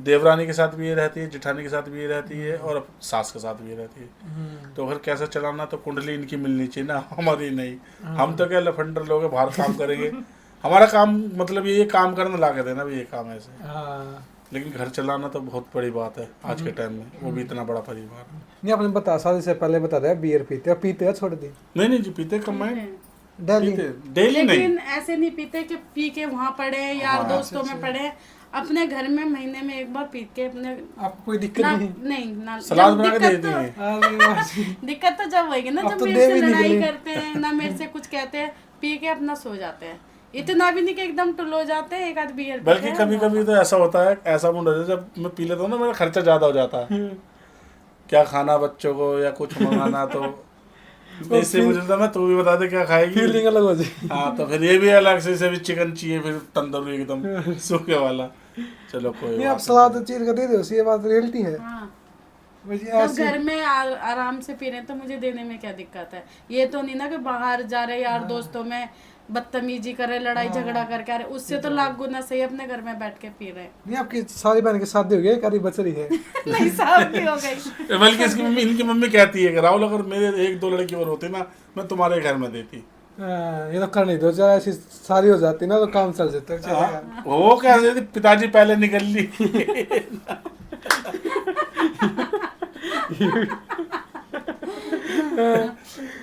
देवरानी के साथ भी ये रहती है, जेठानी के साथ भी ये रहती है, और सास के साथ भी ये रहती है। तो घर कैसा चलाना, तो कुंडली इनकी मिलनी चाहिए ना, हमारी नहीं। हम तो क्या लफंडर लोग हैं, बाहर काम करेंगे। हमारा काम मतलब ये काम करना ला के देना भी, ये काम ऐसे। लेकिन घर चलाना तो बहुत बड़ी बात है आज के टाइम में, वो भी इतना बड़ा परिवार। नहीं आपने बता, शादी से पहले बता दिया बियर पीते हो, पीते हो छोड़ दी? नहीं जी, पीते कमाए डेली? डेली नहीं, लेकिन ऐसे नहीं पीते कि पी के वहाँ पड़े यार दोस्तों में पड़े। अपने घर में महीने में एक बार पी के अपने। आपको कोई दिक्कत नहीं? ना सलाद बना के देते हैं। दिक्कत तो जब होगी ना, जब मेरे से लड़ाई करते हैं ना, मेरे से कुछ कहते हैं, पी के अपना सो जाते हैं। इतना भी नहीं कि एकदम टुल हो जाते हैं, एक आध बियर बल्कि कभी कभी तो ऐसा होता है, ऐसा मूड होता है जब मैं पी लेता हूँ ना, मेरा खर्चा ज्यादा हो जाता है, क्या खाना बच्चों को या कुछ मंगाना, तो इससे मुझे लगता है तू भी बता दे क्या खाएगी, फीलिंग अलग हो जाएगी। हाँ तो फिर ये भी अलग से, इसे भी चिकन चाहिए, फिर तंदूरी एकदम सूखे वाला। चलो कोई नहीं, आप बात सलाद चीर कर दे दो, ये बात रियलिटी है। हाँ, वैसे जब ऐसे घर में आराम से पी रहे हैं तो मुझे देने में क्या दिक्कत है। ये तो नहीं ना कि बाहर जा रहे यार दोस्तों में बदतमीजी कर रहे, लड़ाई झगड़ा करके आ रहे, उससे तो लाख गुना सही अपने घर में बैठ के पी रहे हैं। नहीं, आपकी सारी बहन की शादी हो गई, एक आधी बच रही है। नहीं, साहब की हो गई। है। बल्कि इसकी मम्मी, इनकी मम्मी कहती है कि राहुल अगर मेरे एक दो लड़की और होती ना, मैं तुम्हारे घर में देती। ये तो कर नहीं दो, जरा ऐसी सारी हो जाती ना तो काम चल जाता है, चलेगा। वो क्या कहते थे, पिताजी पहले निकल ली।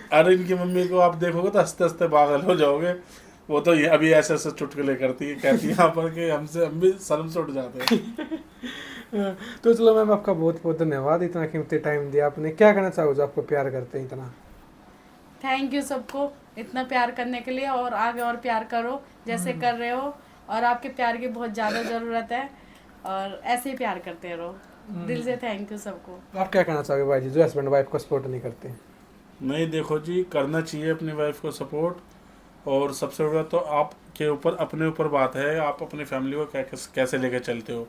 अरे इनकी मम्मी को आप देखोगे तो हंसते हंसते पागल हो जाओगे। वो तो अभी ऐसे ऐसे चुटकुले करती है, कहती है यहाँ पर कि हमसे, हम भी शर्म से उठ जाते हैं। तो चलो मैम, आपका बहुत बहुत धन्यवाद, इतना कीमती टाइम दिया आपने। क्या कहना चाहोगे जो आपको प्यार करते हैं इतना? थैंक यू सबको इतना प्यार करने के लिए, और आगे और प्यार करो जैसे कर रहे हो, और आपके प्यार की बहुत ज़्यादा ज़रूरत है, और ऐसे ही प्यार करते रहो। दिल से थैंक यू सबको। आप क्या कहना चाहोगे भाई जी, जो हस्बैंड वाइफ को सपोर्ट नहीं करते? नहीं देखो जी, करना चाहिए अपनी वाइफ को सपोर्ट, और सबसे बड़ा तो आपके ऊपर, अपने ऊपर बात है, आप अपनी फैमिली को कैसे लेके चलते हो।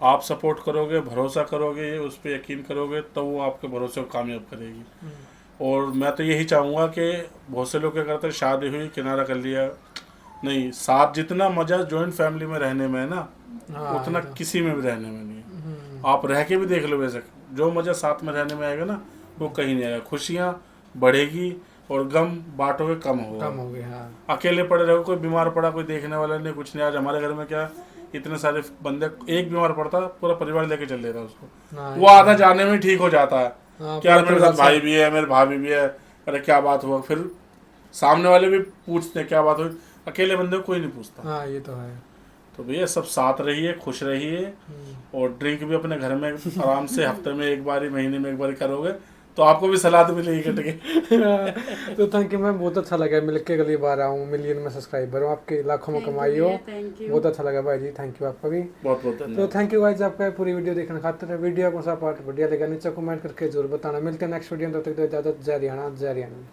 आप सपोर्ट करोगे, भरोसा करोगे, उस पर यकीन करोगे, तो वो आपके भरोसे को कामयाब करेगी। और मैं तो यही चाहूँगा कि बहुत से लोग क्या करते हैं, शादी हुई किनारा कर लिया, नहीं, साथ जितना मज़ा जॉइंट फैमिली में रहने में है ना, उतना किसी में भी रहने में नहीं है। आप रह के भी देख लो, वैसे जो मज़ा साथ में रहने में आएगा ना, वो कहीं नहीं आएगा। खुशियाँ बढ़ेगी और गम बांटोगे कम होगा। कम हो गया, हाँ। अकेले पड़े रहो, कोई बीमार पड़ा, कोई देखने वाला नहीं, कुछ नहीं। आज हमारे घर में क्या, इतने सारे बंदे, एक बीमार पड़ता पूरा परिवार लेके चल देता उसको, हाँ, वो आधा जाने में ठीक हो जाता है। हाँ, क्या मेरे पूरा साथ भाई भी है, मेरे भाभी भी है, अरे क्या बात हुआ, फिर सामने वाले भी पूछते हैं क्या बात हुई। अकेले बंदे को कोई नहीं पूछता। हाँ, ये तो है। तो भैया सब साथ रहिए, खुश रहिए, और ड्रिंक भी अपने घर में आराम से हफ्ते में एक बार, महीने में एक बार करोगे तो आपको भी सलाह तो मिलेगी कट के। तो थैंक यू मैम, बहुत अच्छा लगा मिलके, अगली बार आऊँ, मिलियन में सब्सक्राइबर हो आपके, लाखों में कमाई हो। बहुत अच्छा लगा भाई जी, थैंक यू आपका भी। बहुत बहुत तो धन्यवाद। थैंक यू गाइस आपका पूरी वीडियो देखने खातिर। वीडियो कौन सा पार्ट बढ़िया लगा नीचे कमेंट करके जरूर बताना। मिलते हैं नेक्स्ट वीडियो में, तब तक तो इजाजत, जय हरियाणा, जय हरियाणा।